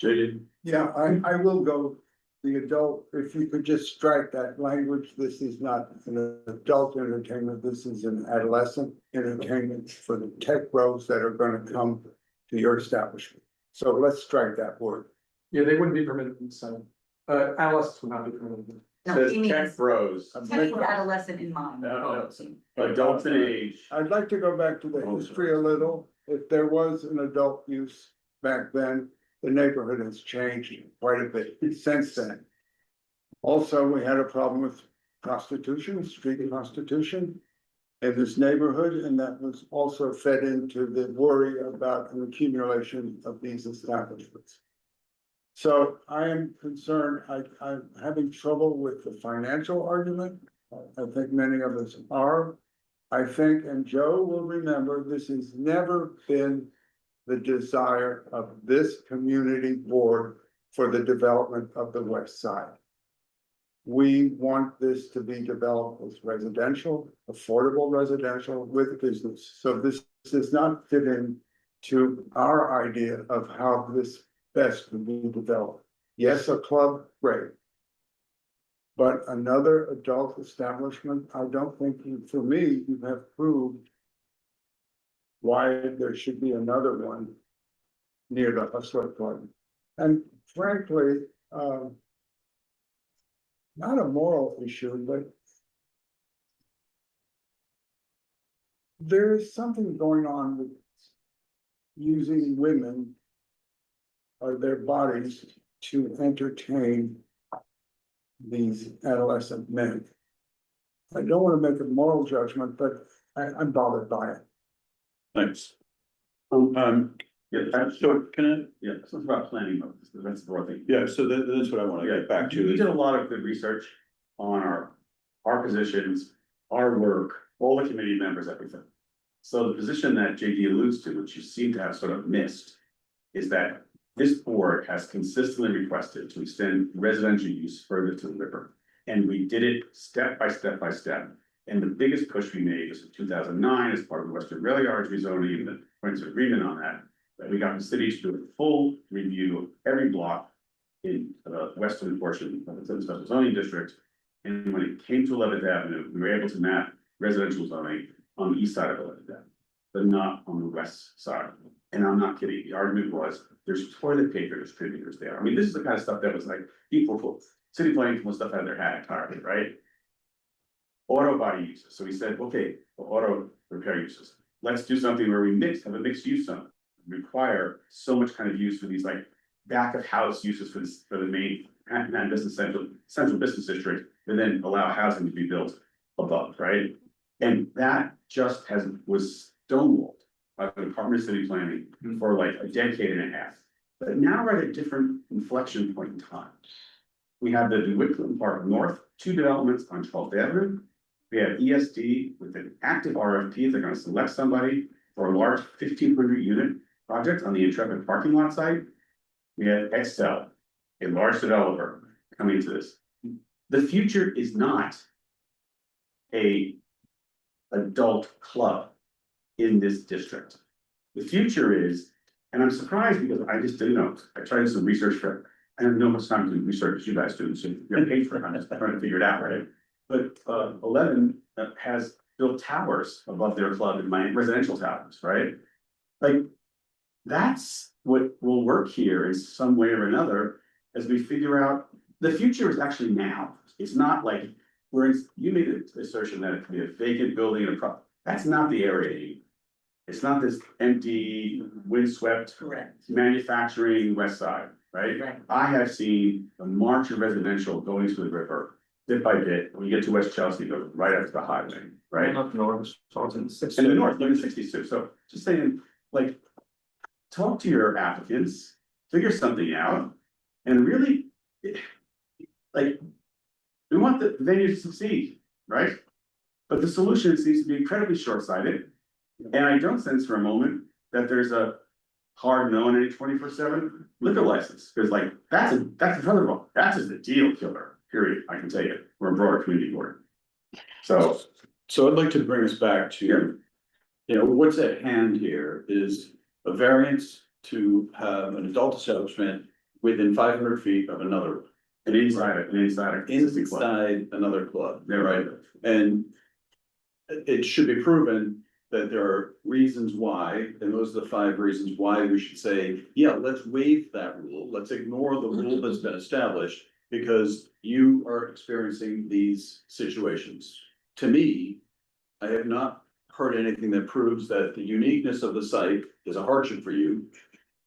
Jaded. Yeah, I will go, the adult, if you could just strike that language, this is not an adult entertainment, this is an adolescent entertainment for the tech bros that are gonna come to your establishment. So let's strike that word. Yeah, they wouldn't be permitted in the Senate. Adolescents would not be permitted. No, he means, Tech bros. he means adolescent in mind. Adults in age. I'd like to go back to the history a little. If there was an adult use back then, the neighborhood has changed quite a bit since then. Also, we had a problem with prostitution, street prostitution in this neighborhood, and that was also fed into the worry about an accumulation of these establishments. So I am concerned, I'm having trouble with the financial argument. I think many of us are. I think, and Joe will remember, this has never been the desire of this community board for the development of the west side. We want this to be developed as residential, affordable residential with business. So this does not fit in to our idea of how this best can be developed. Yes, a club, great. But another adult establishment, I don't think for me, you have proved why there should be another one near the Hustler Club. And frankly, not a moral issue, but there is something going on with using women or their bodies to entertain these adolescent men. I don't want to make a moral judgment, but I'm bothered by it. Thanks. Yeah, so can I, yeah, something about planning mode, that's the broad thing. Yeah, so that's what I want to get back to. We did a lot of good research on our positions, our work, all the committee members, everything. So the position that JD alludes to, which you seem to have sort of missed, is that this board has consistently requested to extend residential use further to the river. And we did it step by step by step. And the biggest push we made was in 2009 as part of the Western Rail Yards rezoning and the points of agreement on that we got the city to do a full review of every block in the western portion of the special zoning district. And when it came to 11th Avenue, we were able to map residential zoning on the east side of 11th Avenue, but not on the west side. And I'm not kidding. The argument was there's toilet paper distributors there. I mean, this is the kind of stuff that was like people pull city planning pull stuff out of their hat entirely, right? Auto body uses. So we said, okay, auto repair uses. Let's do something where we have a mixed use zone. Require so much kind of use for these like back of house uses for the main Manhattan business central business district, and then allow housing to be built above, right? And that just was stonewalled by the Department of City Planning for like a decade and a half. But now we're at a different inflection point in time. We have the Whitcomb Park North, 2 developments on 12th Avenue. We have ESD with an active RFP. They're going to select somebody for a large 1,500 unit project on the Intrepid parking lot site. We have Excel, a large developer coming to this. The future is not a adult club in this district. The future is, and I'm surprised because I just didn't know, I tried to do some research for it. I don't know much time to do research as you guys do, so you're paid for it, I'm just trying to figure it out, right? But 11 has built towers above their club in my residential towers, right? Like, that's what will work here in some way or another as we figure out the future is actually now. It's not like you made an assertion that it could be a vacant building and that's not the area. It's not this empty, windswept manufacturing west side, right? I have seen the march of residential going to the river bit by bit. When you get to West Chelsea, go right up to the highway, right? Up north, so it's in the 60s. In the north, in the 60s too. So just saying, like, talk to your applicants, figure something out, and really, like, We want the venue to succeed, right? But the solution seems to be incredibly short-sighted. And I don't sense for a moment that there's a hard no on any 24/7 liquor license. Because like, that's another one. That's just a deal killer, period. I can tell you, we're a broader community board. So So I'd like to bring us back to, what's at hand here is a variance to have an adult establishment within 500 feet of another. inside Another club, right? And it should be proven that there are reasons why, and those are the 5 reasons why we should say, yeah, let's waive that rule. Let's ignore the rule that's been established because you are experiencing these situations. To me, I have not heard anything that proves that the uniqueness of the site is a hardship for you.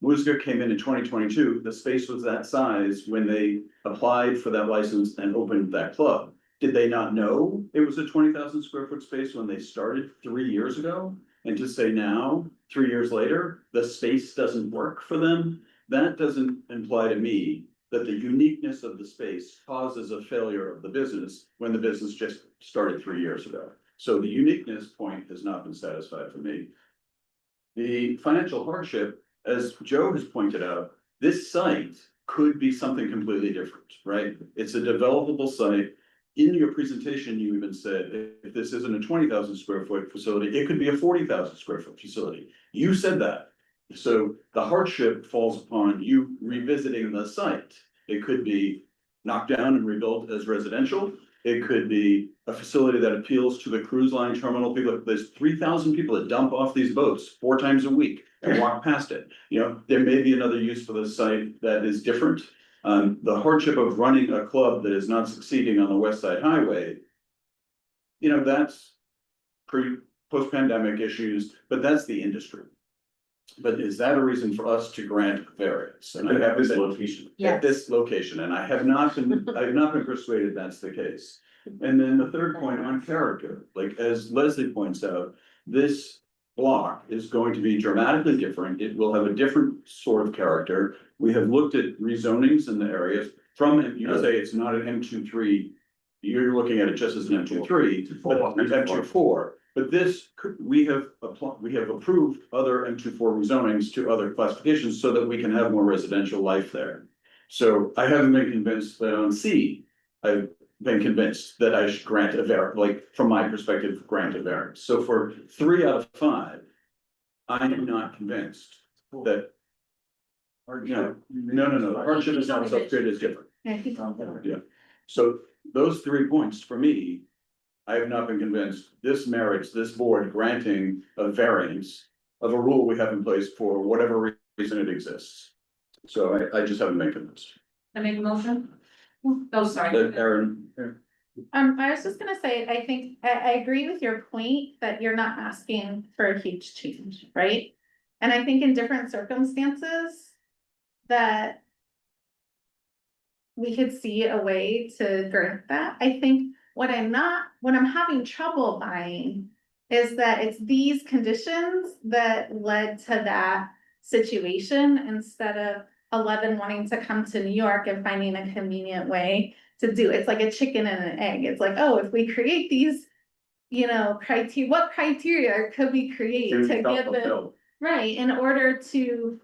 Musica came in 2022, the space was that size when they applied for that license and opened that club. Did they not know it was a 20,000 square foot space when they started 3 years ago? And to say now, 3 years later, the space doesn't work for them, that doesn't imply to me that the uniqueness of the space causes a failure of the business when the business just started 3 years ago. So the uniqueness point has not been satisfied for me. The financial hardship, as Joe has pointed out, this site could be something completely different, right? It's a developable site. In your presentation, you even said, if this isn't a 20,000 square foot facility, it could be a 40,000 square foot facility. You said that. So the hardship falls upon you revisiting the site. It could be knocked down and rebuilt as residential. It could be a facility that appeals to the cruise line terminal people. There's 3,000 people that dump off these boats 4 times a week and walk past it. There may be another use for the site that is different. The hardship of running a club that is not succeeding on the West Side Highway, that's post-pandemic issues, but that's the industry. But is that a reason for us to grant variance? And I have this location. At this location, and I have not been persuaded that's the case. And then the third point on character, like as Leslie points out, this block is going to be dramatically different. It will have a different sort of character. We have looked at rezonings in the areas from, you say it's not an M23. You're looking at it just as an M23, but M24. But this, we have approved other M24 rezonings to other classifications so that we can have more residential life there. So I haven't been convinced that on C, I've been convinced that I should grant a variance, like from my perspective, grant a variance. So for 3 out of 5, I am not convinced that. No, hardship is not substrate is different. Yeah. So those 3 points for me, I have not been convinced this merits this board granting a variance of a rule we have in place for whatever reason it exists. So I just haven't been convinced. I make a motion? Oh, sorry. Aaron. I was just gonna say, I think, I agree with your point that you're not asking for a huge change, right? And I think in different circumstances that we could see a way to grant that. I think what I'm having trouble buying is that it's these conditions that led to that situation instead of 11 wanting to come to New York and finding a convenient way to do it. It's like a chicken and an egg. It's like, oh, if we create these, criteria, what criteria could we create to give the, right, in order to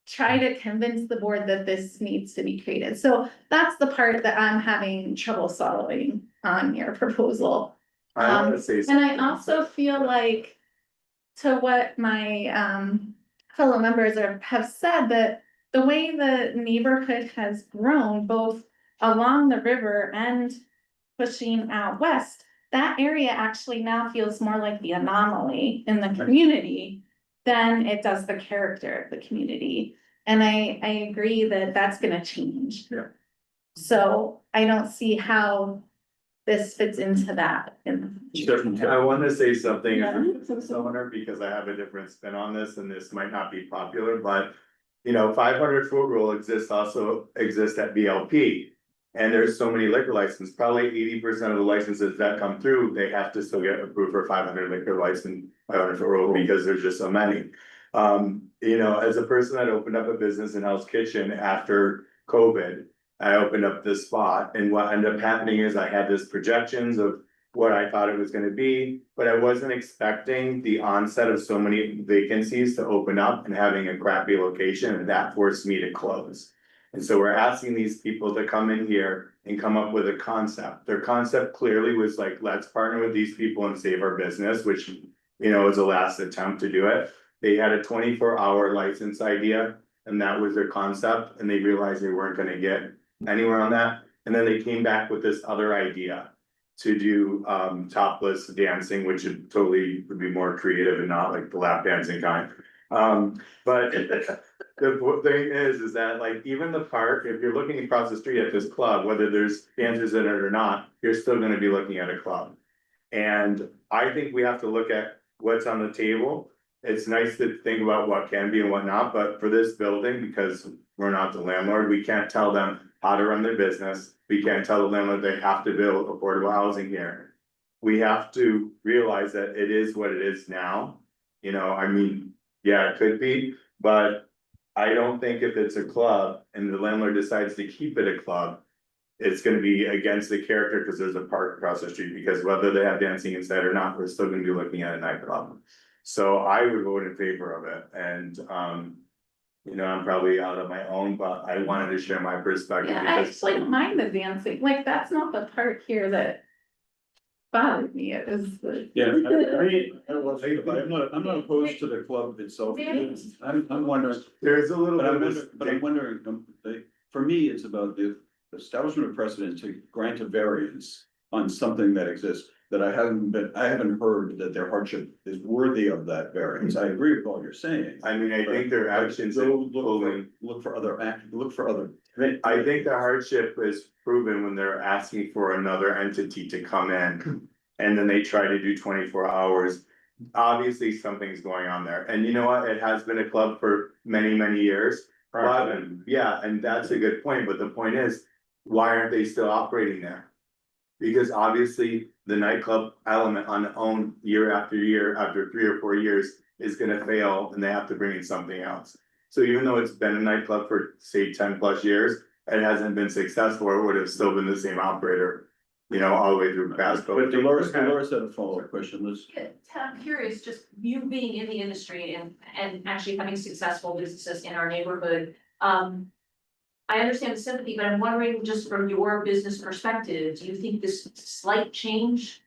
try to convince the board that this needs to be created. So that's the part that I'm having trouble swallowing on your proposal. And I also feel like, to what my fellow members have said, that the way the neighborhood has grown, both along the river and pushing out west, that area actually now feels more like the anomaly in the community than it does the character of the community. And I agree that that's gonna change. Yeah. So I don't see how this fits into that. I want to say something as Yeah. a business owner, because I have a different spin on this, and this might not be popular, but 500-foot rule also exists at BLP. And there's so many liquor licenses, probably 80% of the licenses that come through, they have to still get approved for 500 liquor license, 500-foot rule, because there's just so many. As a person that opened up a business in Hell's Kitchen after COVID, I opened up this spot, and what ended up happening is I had this projections of what I thought it was gonna be, but I wasn't expecting the onset of so many vacancies to open up and having a crappy location, and that forced me to close. And so we're asking these people to come in here and come up with a concept. Their concept clearly was like, let's partner with these people and save our business, which, you know, was the last attempt to do it. They had a 24-hour license idea, and that was their concept, and they realized they weren't gonna get anywhere on that. And then they came back with this other idea to do topless dancing, which would totally would be more creative and not like the lap dancing kind. But the thing is that like even the park, if you're looking across the street at this club, whether there's dancers in it or not, you're still gonna be looking at a club. And I think we have to look at what's on the table. It's nice to think about what can be and what not, but for this building, because we're not the landlord, we can't tell them how to run their business. We can't tell the landlord they have to build affordable housing here. We have to realize that it is what it is now. You know, I mean, yeah, it could be, but I don't think if it's a club and the landlord decides to keep it a club, it's gonna be against the character because there's a park across the street, because whether they have dancing inside or not, we're still gonna be looking at a nightclub. So I would vote in favor of it, and you know, I'm probably out of my own, but I wanted to share my perspective Yeah, I because. actually don't mind the dancing, like, that's not the part here that bothered me, it was the. I'm not opposed to the club itself. Yeah. I'm wondering. There's a little But bit of this. I'm wondering, for me, it's about the establishment of precedent to grant a variance on something that exists. That I haven't heard that their hardship is worthy of that variance. I agree with all you're saying. I mean, I think their actions. Look for other. I think the hardship is proven when they're asking for another entity to come in. And then they try to do 24 hours. Obviously, something's going on there. And you know what? It has been a club for many, many years. But yeah, and that's a good point. But the point is, why aren't they still operating there? Because obviously the nightclub element on its own year after year, after 3 or 4 years is gonna fail and they have to bring in something else. So even though it's been a nightclub for say 10+ years, it hasn't been successful, or it would have still been the same operator. You know, all the way through past. But Dolores had a follow-up question, Liz. Yeah, Ted, I'm curious, just you being in the industry and actually having successful businesses in our neighborhood. I understand the sympathy, but I'm wondering, just from your business perspective, do you think this slight change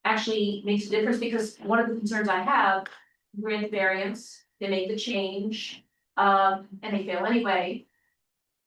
actually makes a difference? Because one of the concerns I have, grant variance, they make the change, and they fail anyway.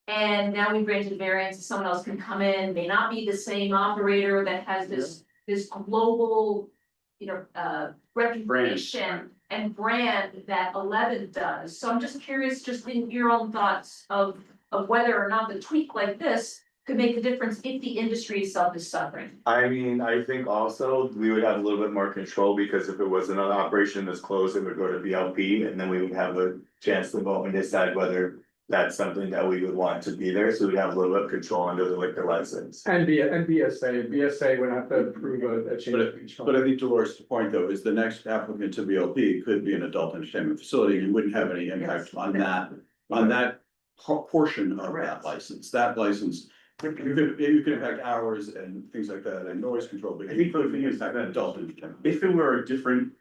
And now we granted variance, someone else can come in, may not be the same operator that has this global, you know, reputation and brand that 11 does. So I'm just curious, just in your own thoughts of whether or not the tweak like this could make a difference if the industry itself is suffering. I mean, I think also we would have a little bit more control, because if it was another operation that's closed, it would go to BLP, and then we would have a chance to vote and decide whether that's something that we would want to be there, so we'd have a little bit of control under the liquor license. And BSA would have to approve a change of control. But I think Dolores' point though is the next applicant to BLP could be an adult entertainment facility. You wouldn't have any impact on that portion of that license. That license, you could impact hours and things like that and noise control, but I think the thing is that adult entertainment. if it were a different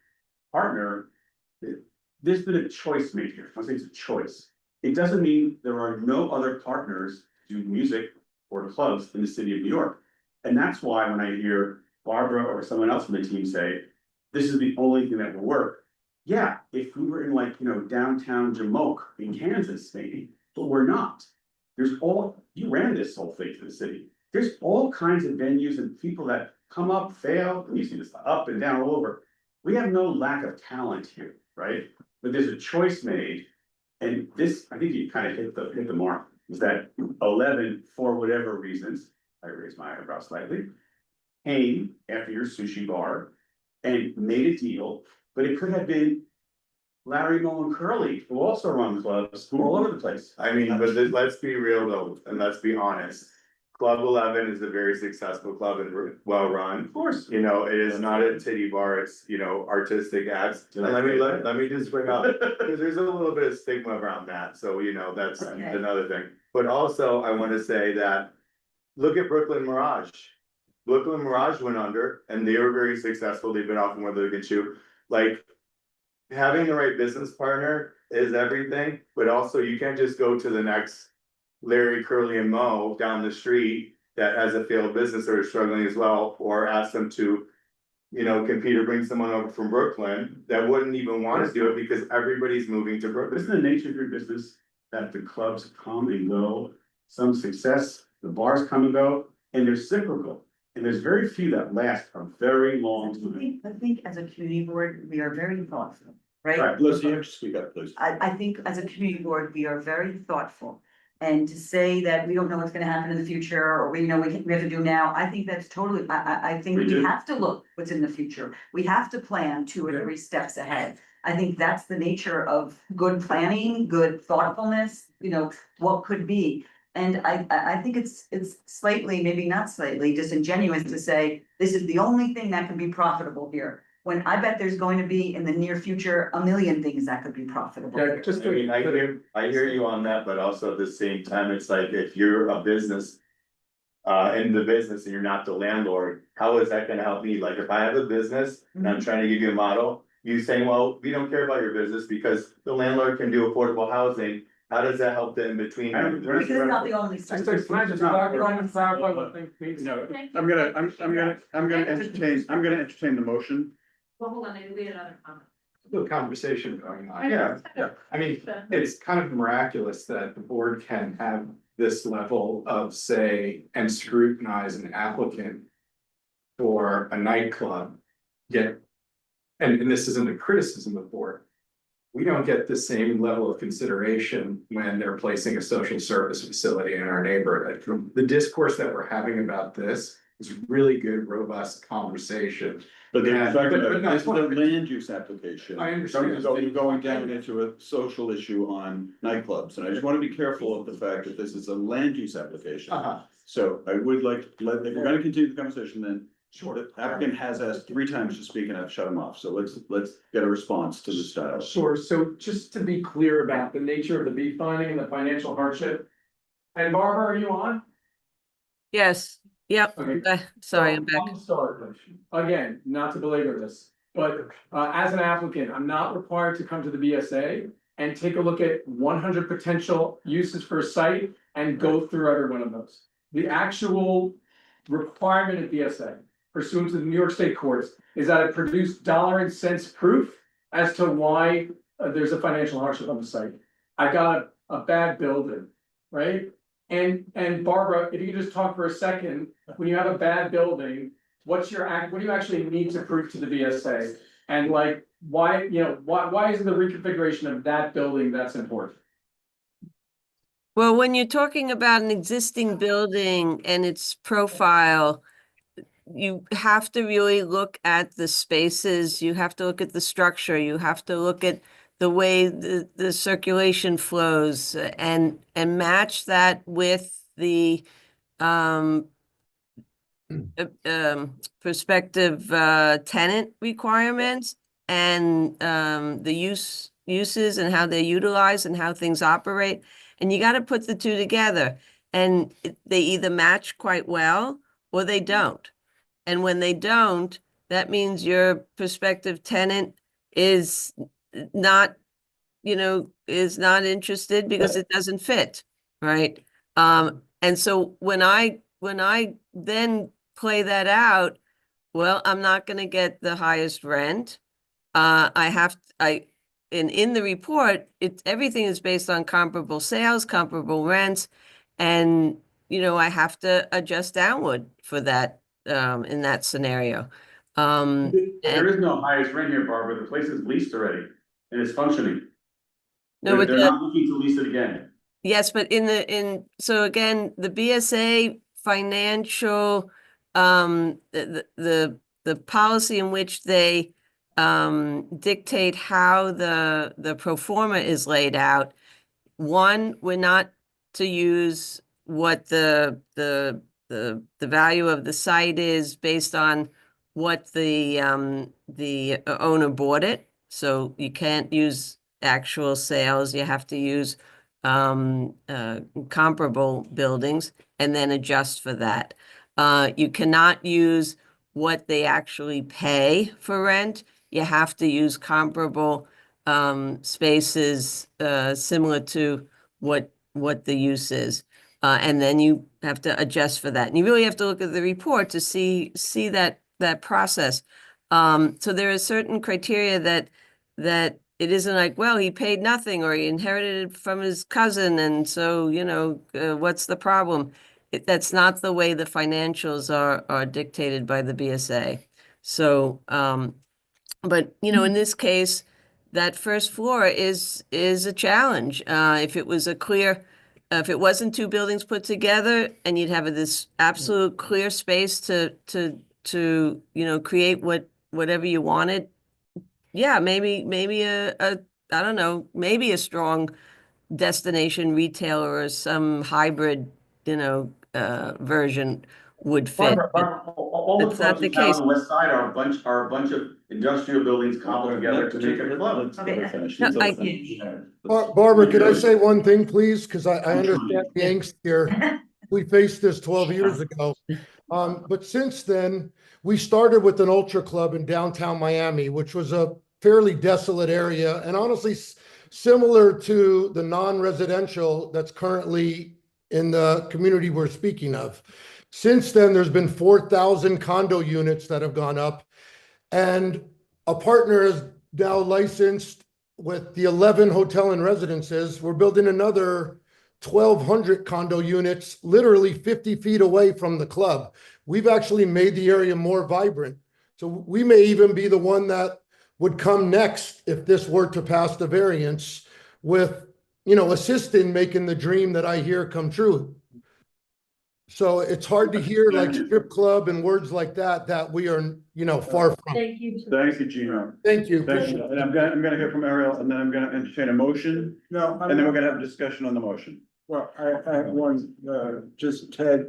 partner, there's been a choice made here. I say it's a choice. It doesn't mean there are no other partners to do music or clubs in the city of New York. And that's why when I hear Barbara or someone else from the team say, this is the only thing that will work. Yeah, if we were in like, you know, downtown Jamoke in Kansas, maybe, but we're not. You ran this whole thing to the city. There's all kinds of venues and people that come up, fail, and you see this up and down all over. We have no lack of talent here, right? But there's a choice made. And this, I think you kind of hit the mark, is that 11, for whatever reasons, I raised my eyebrow slightly, came after your sushi bar and made a deal, but it could have been Larry Mullen Curley, who also run clubs, who are all over the place. I mean, but let's be real though, and let's be honest. Club 11 is a very successful club and well-run. Of course. You know, it is not a titty bar, it's, you know, artistic acts. And let me just bring up, because there's a little bit of stigma around that, so, you know, that's another thing. But also, I want to say that, look at Brooklyn Mirage. Brooklyn Mirage went under, and they were very successful, they've been often whether against you. Like, having the right business partner is everything, but also you can't just go to the next Larry, Curly, and Mo down the street that has a failed business or is struggling as well, or ask them to, you know, compete or bring someone over from Brooklyn that wouldn't even want to do it because everybody's moving to Brooklyn. Isn't the nature of your business that the clubs come and go, some success, the bars come and go, and they're cyclical. And there's very few that last a very long time. I think as a community board, we are very thoughtful, right? Right, Liz, you have to speak up, please. I think as a community board, we are very thoughtful. And to say that we don't know what's gonna happen in the future, or we know we have to do now, I think that's totally, I think we have to look what's in the future. We have to plan 2 or 3 steps ahead. I think that's the nature of good planning, good thoughtfulness, you know, what could be. And I think it's slightly, maybe not slightly disingenuous to say, this is the only thing that can be profitable here. When I bet there's going to be in the near future, a million things that could be profitable. Yeah, just I mean, I hear you on that, but also at the same time, it's like, if you're a business. In the business and you're not the landlord, how is that gonna help me? Like, if I have a business and I'm trying to give you a model, you saying, well, we don't care about your business because the landlord can do affordable housing. How does that help the in between? Because it's not the only. Can I just clarify one thing, please? No, I'm gonna entertain the motion. Well, hold on, we had another comment. Little conversation going on. Yeah, I mean, it's kind of miraculous that the board can have this level of say and scrutinize an applicant for a nightclub, yet, and this isn't a criticism of the board. We don't get the same level of consideration when they're placing a social service facility in our neighborhood. The discourse that we're having about this is really good, robust conversation. but they're Yeah, talking but about, no, this is a land use application. I understand. You're going down into a social issue on nightclubs, and I just wanna be careful of the fact that this is a land use application. So I would like, if we're gonna continue the conversation, then Sure. the applicant has asked 3 times to speak and I've shut him off, so let's get a response to the style. Sure, so just to be clear about the nature of the B finding and the financial hardship. And Barbara, are you on? Yes, yep. Okay. Sorry, I'm back. I'll start. Again, not to belabor this, but as an applicant, I'm not required to come to the BSA and take a look at 100 potential uses for a site and go through every one of those. The actual requirement at BSA pursuant to the New York State courts is that it produce dollar and cents proof as to why there's a financial hardship on the site. I got a bad building, right? And Barbara, if you could just talk for a second, when you have a bad building, what do you actually need to prove to the BSA? And like, why, you know, why is the reconfiguration of that building that's important? Well, when you're talking about an existing building and its profile, you have to really look at the spaces, you have to look at the structure, you have to look at the way the circulation flows and match that with the prospective tenant requirements and the uses and how they're utilized and how things operate. And you got to put the two together, and they either match quite well or they don't. And when they don't, that means your prospective tenant is not, is not interested because it doesn't fit, right? And so when I then play that out, well, I'm not going to get the highest rent. In the report, everything is based on comparable sales, comparable rents, and I have to adjust downward for that in that scenario. There is no highest rent here, Barbara. The place is leased already and it's functioning. No, They're not looking to lease it again. Yes, but so again, the BSA financial, the policy in which they dictate how the pro forma is laid out. One, we're not to use what the the value of the site is based on what the owner bought it. So you can't use actual sales. You have to use comparable buildings and then adjust for that. You cannot use what they actually pay for rent. You have to use comparable spaces similar to what the use is. And then you have to adjust for that. And you really have to look at the report to see that process. So there are certain criteria that it isn't like, well, he paid nothing or he inherited it from his cousin, and so, what's the problem? That's not the way the financials are dictated by the BSA. So, but in this case, that first floor is a challenge. If it was if it wasn't two buildings put together, and you'd have this absolute clear space to create whatever you wanted. Yeah, maybe I don't know, maybe a strong destination retailer or some hybrid, version would fit. All the That's not clubs the in town case. on the west side are a bunch of industrial buildings cobbled together to make a club. Barbara, could I say one thing, please? Because I understand the angst here. We faced this 12 years ago. But since then, we started with an ultra club in downtown Miami, which was a fairly desolate area, and honestly similar to the non-residential that's currently in the community we're speaking of. Since then, there's been 4,000 condo units that have gone up, and a partner is now licensed with the 11 hotel and residences. We're building another 1,200 condo units, literally 50 feet away from the club. We've actually made the area more vibrant. So we may even be the one that would come next if this were to pass the variance, with, assist in making the dream that I hear come true. So it's hard to hear like strip club and words like that we are, far from. Thank you. Thank you, Gino. Thank you. Thank you. And I'm gonna hear from Ariel, and then I'm gonna entertain a motion, No, and then we're gonna have a discussion on the motion. well, I have one, just Ted,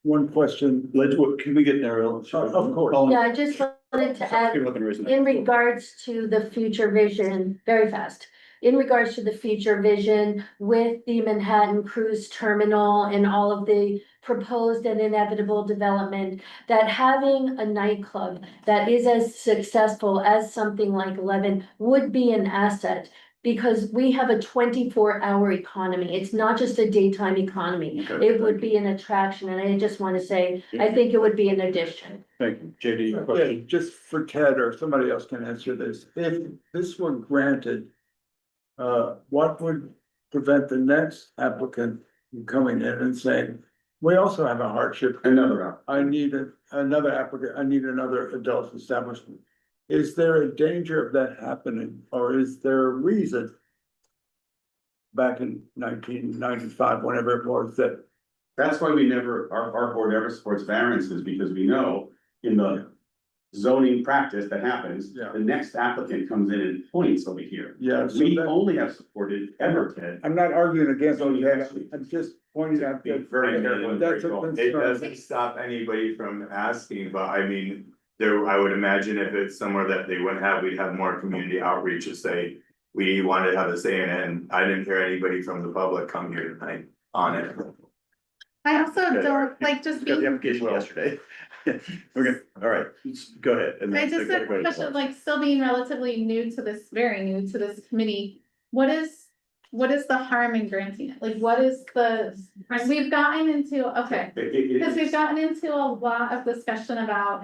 one question. Can we get Ariel? Of course. Yeah, I just wanted to add, People looking reason. in regards to the future vision, very fast. In regards to the future vision with the Manhattan Cruise Terminal and all of the proposed and inevitable development, that having a nightclub that is as successful as something like 11 would be an asset. Because we have a 24-hour economy. It's not just a daytime economy. Okay. It would be an attraction, and I just want to say, I think it would be an addition. Thank you. JD, your Yeah, question? just for Ted, or somebody else can answer this. If this were granted, what would prevent the next applicant from coming in and saying, we also have a hardship. I need another applicant, I need another adult establishment. Is there a danger of that happening, or is there a reason back in 1995, whenever it was, that That's why our board never supports variances, because we know in the zoning practice that happens, Yeah. the next applicant comes in and points over here. Yeah, so We that- only have supported Everton. I'm not arguing against So you that, actually- I'm just pointing out Be that. very careful and That's very a bold. concern. It doesn't stop anybody from asking, but I mean, I would imagine if it's somewhere that they wouldn't have, we'd have more community outreach to say, we wanted to have a say in it, and I didn't hear anybody from the public come here tonight on it. I also don't like just Got the being, application yesterday. Okay, all right, go ahead. and I then just have a everybody question, else. like still being relatively very new to this committee. What is the harm in granting it? Like, what is we've gotten into, okay. Because we've gotten into a lot of discussion about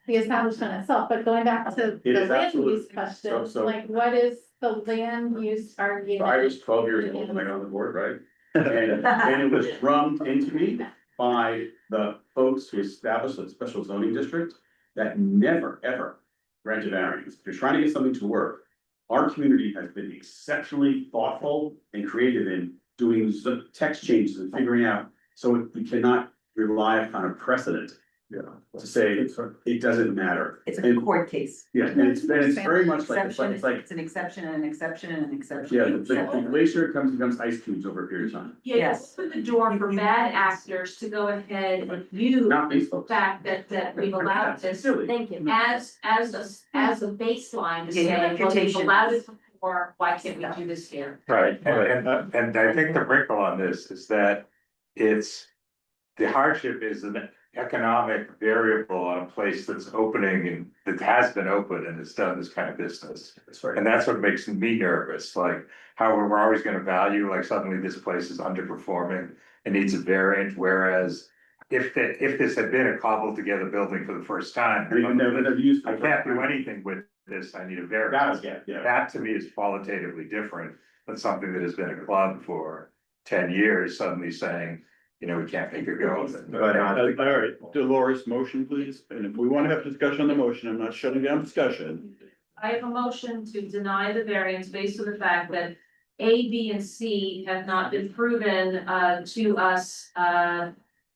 the establishment itself, but going back to It the is land absolute- use question, so- like what is the land use argument? So I was 12 years old when I got on the board, right? And it was drummed into me by the folks who established a special zoning district that never, ever granted variance. If you're trying to get something to work, our community has been exceptionally thoughtful and creative in doing text changes and figuring out, so we cannot rely upon a precedent. to say it doesn't matter. It's a court case. Yeah, and it's very much like, It's an exception and an exception and an exception. yeah, the glacier becomes ice cubes over a period of time. Yeah, Yes. open the door for bad actors to go ahead and use Not these the folks. fact that we've allowed this Silly. Thank you. as a baseline to Yeah, say, well, we've reputation. allowed it before, why can't we do this here? Right, and I think the wrinkle on this is that the hardship is an economic variable on a place that's opening and that has been open and has done this kind of business. That's right. And that's what makes me nervous, like how we're always gonna value, like suddenly this place is underperforming and needs a variant, whereas if this had been a cobbled together building for the first time, And even never used. I can't do anything with this, I need a variance. Yeah. That to me is qualitatively different than something that has been a club for 10 years, suddenly saying, we can't make it go. All right, Dolores, motion, please. And if we want to have discussion on the motion, I'm not shutting down discussion. I have a motion to deny the variance based on the fact that A, B, and C have not been proven to us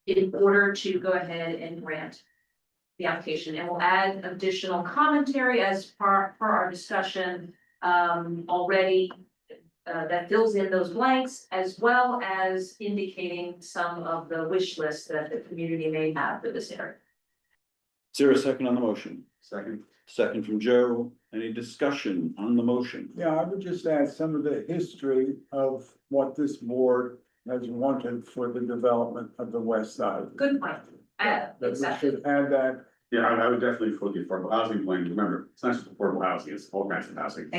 in order to go ahead and grant the application, and we'll add additional commentary as per our discussion already that fills in those blanks, as well as indicating some of the wish lists that the community may have for this area. Is there a second on the motion? Second. Second from Joe. Any discussion on the motion? Yeah, I would just add some of the history of what this board has wanted for the development of the west side. Good point. That we Exactly. should add that. Yeah, I would definitely for the affordable housing plan, remember, it's not just affordable housing, it's all kinds of housing.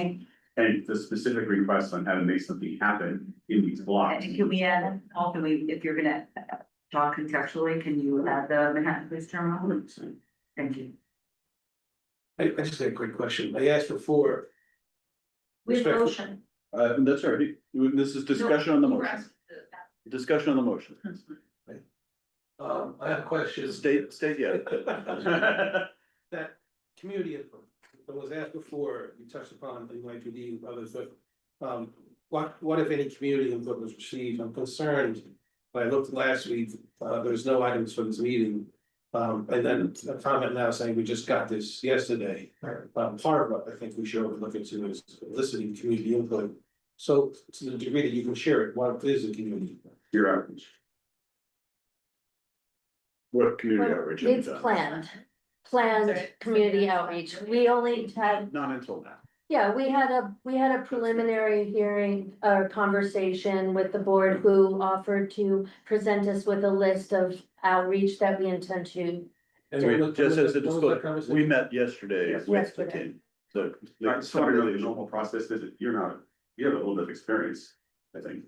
And the specific requests on how to make something happen in these blocks. And can we add, also, if you're gonna talk contextually, can you add the Manhattan Police Terminal? Thank you. I just had a quick question. I asked before. With motion. That's all right. This is discussion on the motion. Discussion on the motion. I have a question. State yet. That community input, that was asked before, you touched upon the NYPD and others, but what if any community input was received? I'm concerned. When I looked last week, there's no items for this meeting. And then a comment now saying we just got this yesterday. Part of what I think we should look into is eliciting community input. So to the degree that you can share it, what is the community input? Your average. What community outreach? have you It's done? planned community outreach. We only had, Not until now. yeah, we had a preliminary hearing or conversation with the board who offered to present us with a list of outreach that we intend to. Just as a disclosure, we met yesterday with the team. So. Sorry, the normal process is, you have a little bit of experience, I think.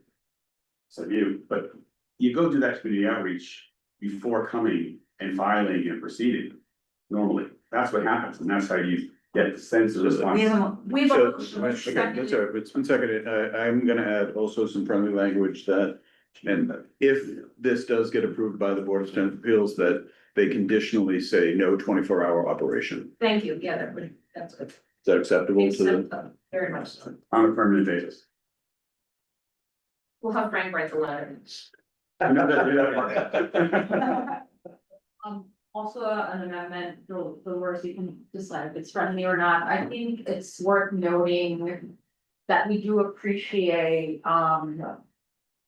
So but you go do that community outreach before coming and filing and proceeding. Normally, that's what happens, and that's how you get the sense of response. We have So, a motion. okay, that's all right. It's been seconded. I'm gonna add also some friendly language that, and if this does get approved by the Board of Zoning Appeals, that they conditionally say no 24-hour operation. Thank you, yeah, that's good. Is that acceptable to Accept the? that, very much so. On a permanent basis. We'll have Frank write the letter. Also an amendment, the words you can decide if it's friendly or not. I think it's worth noting that we do appreciate,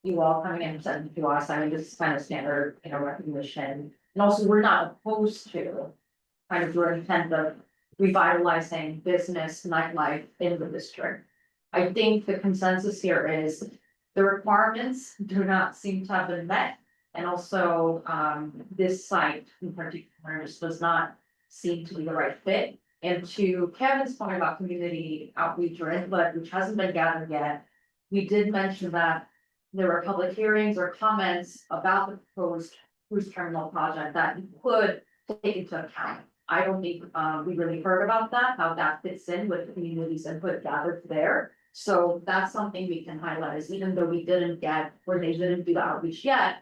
you all coming in and presenting to us. I mean, this is kind of standard, recognition. And also, we're not opposed to kind of your intent of revitalizing business nightlife in the district. I think the consensus here is the requirements do not seem to have been met. And also, this site in particular just does not seem to be the right fit. And to Kevin's point about community outreach or input, which hasn't been gathered yet, we did mention that there were public hearings or comments about the proposed cruise terminal project that you could take into account. I don't think we really heard about that, how that fits in with the community's input gathered there. So that's something we can highlight, is even though we didn't get, or they didn't do the outreach yet,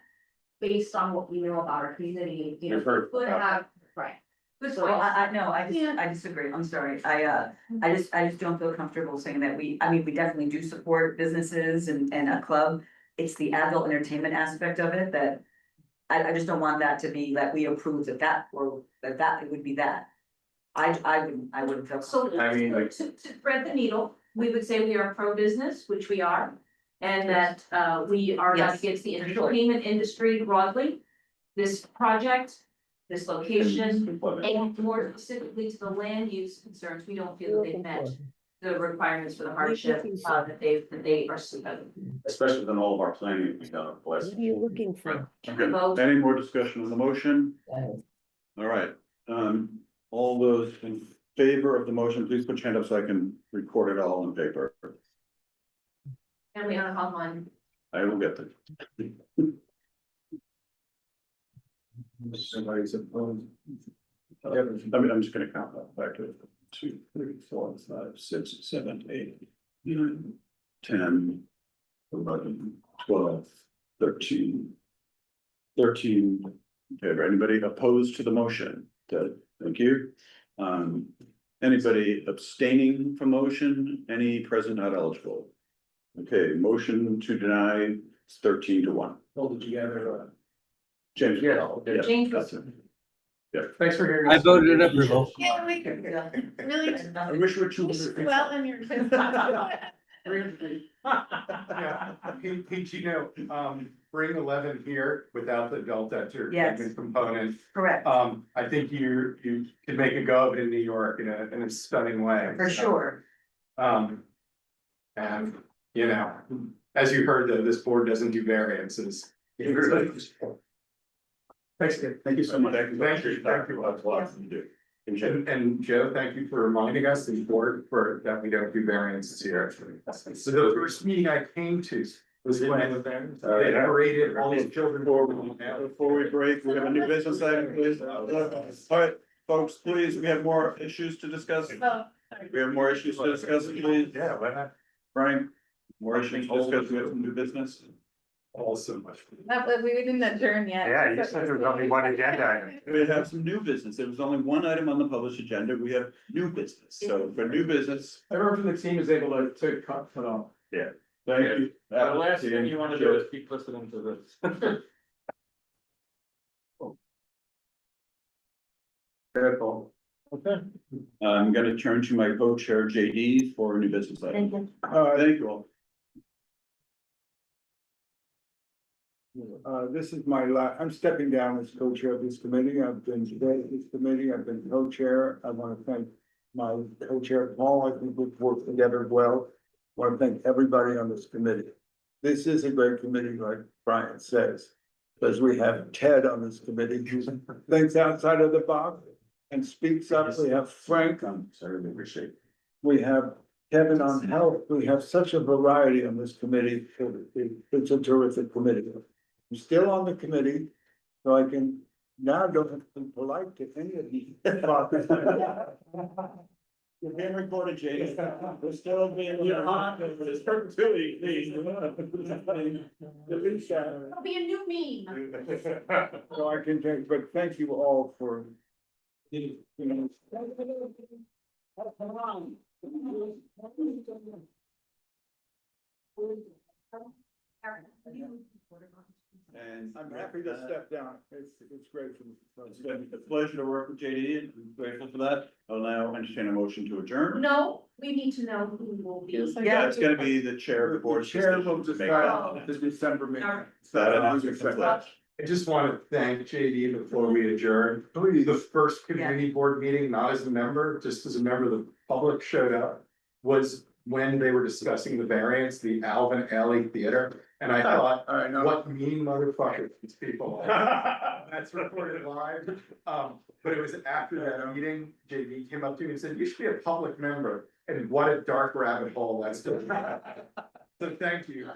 based on what we know about our community, You've heard could about have, right. Good So point. I disagree, I'm sorry, I just don't feel comfortable saying that we definitely do support businesses and a club. It's the adult entertainment aspect of it that I just don't want that to be that we approve that or that it would be that. I wouldn't feel. So I mean, like- to thread the needle, we would say we are pro-business, which we are. And that we are not Yes, against the for sure. entertainment industry broadly. This project, this location, and more specifically to the land use concerns, we don't feel that they've met the requirements for the hardship that they are. Especially than all of our planning we've done. What are you looking for? Okay, any more discussion on the motion? All right, all those in favor of the motion, please put your hand up so I can record it all on paper. And we are online. I will get there. Somebody's opposed. I'm just gonna count that back to 2, 3, 4, 5, 6, 7, 8, 9, 10, 11, 12, 13. 13. Okay, anybody opposed to the motion? Good, thank you. Anybody abstaining from motion? Any present not eligible? Okay, motion to deny is 13-1. Hold it together. James. Yeah, Yeah, James. that's it. Yeah. Thanks for hearing. I us. voted approval. Yeah, we could, really. I wish we were two. Well, in your. Yeah, hey, Gino, bring 11 here without the delta Yes. component. Correct, I think you could make a go of it in New York in a stunning way. for sure. And, you know, as you heard, though, this board doesn't do variances. Thanks, Dave. Thank you so much. Thank you. That's lots to do. And Joe, thank you for reminding us, the board, for that we don't do variances here. So the first meeting I came to was when they paraded all these children forward. Before we break, we have a new business item, please. All right, folks, please, we have more issues to discuss. Oh, sorry. We have more issues to discuss, please. Yeah, why not? Frank, more issues to discuss, we have some new business. Also much. But we didn't adjourn yet. one agenda item. We have some new business. There was only one item on the published agenda. We have new business. So for new business, Everyone from the team is able to cut off. yeah. Thank you. The last thing you wanna do is keep listening to this. Careful. Okay. I'm gonna turn to my co-chair JD for a new business item. Thank you. Thank you all. This is I'm stepping down as co-chair of this committee. I've been today at this committee. I've been co-chair. I want to thank my co-chair, Paul. I think we've worked together well. I want to thank everybody on this committee. This is a great committee, like Brian says, because we have Ted on this committee who thinks outside of the box and speaks up. We have Frank on. We have Kevin on health. We have such a variety on this committee. It's a terrific committee. I'm still on the committee, so I can now don't have to be polite to any of you. You're being recorded, JD. We're still being. It's perpetuity, please. It'll be a new meme. So I can take, but thank you all for. You know. And I'm happy to step down. It's great for me. It's been a pleasure to work with JD and I'm grateful for that. I'll now entertain a motion to adjourn. No, we need to know who will be. Yeah, it's gonna be the chair of the board. The chair will decision to decide make the December meeting. that announcement comes out. I just want to thank JD before we adjourn. Please, the first community board meeting, not as a member, just as a member of the public showed up, was when they were discussing the variance, the Alvin Alley Theater. And I thought, I know. what mean motherfuckers these people are. That's recorded live. But it was after that meeting, JD came up to me and said, you should be a public member. And what a dark rabbit hole that's still. So thank you.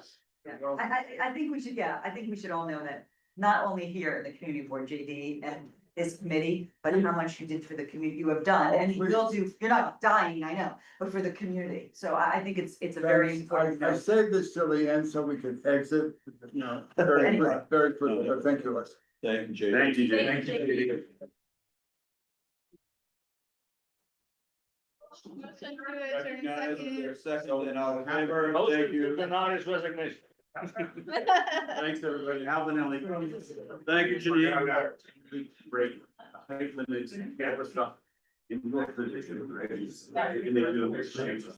Yeah. I think we should, I think we should all know that, not only here in the community board, JD, and this committee, but how much you did for the community, you have done, and you will do, you're not dying, I know, but for the community, so I think it's a very important. I saved this till the end so we could exit, you know, very quickly, but thank you, Les. Thank you, JD. Thank you, JD. Thank you, JD. Recognize that there's second and all in favor. Thank you. Deny his resignation. Thanks, everybody. Alvin, Ellie. Thank you, Janine. Great. Thanks, Linda. Yeah, for stuff. In North Virginia, right? And they do a mix of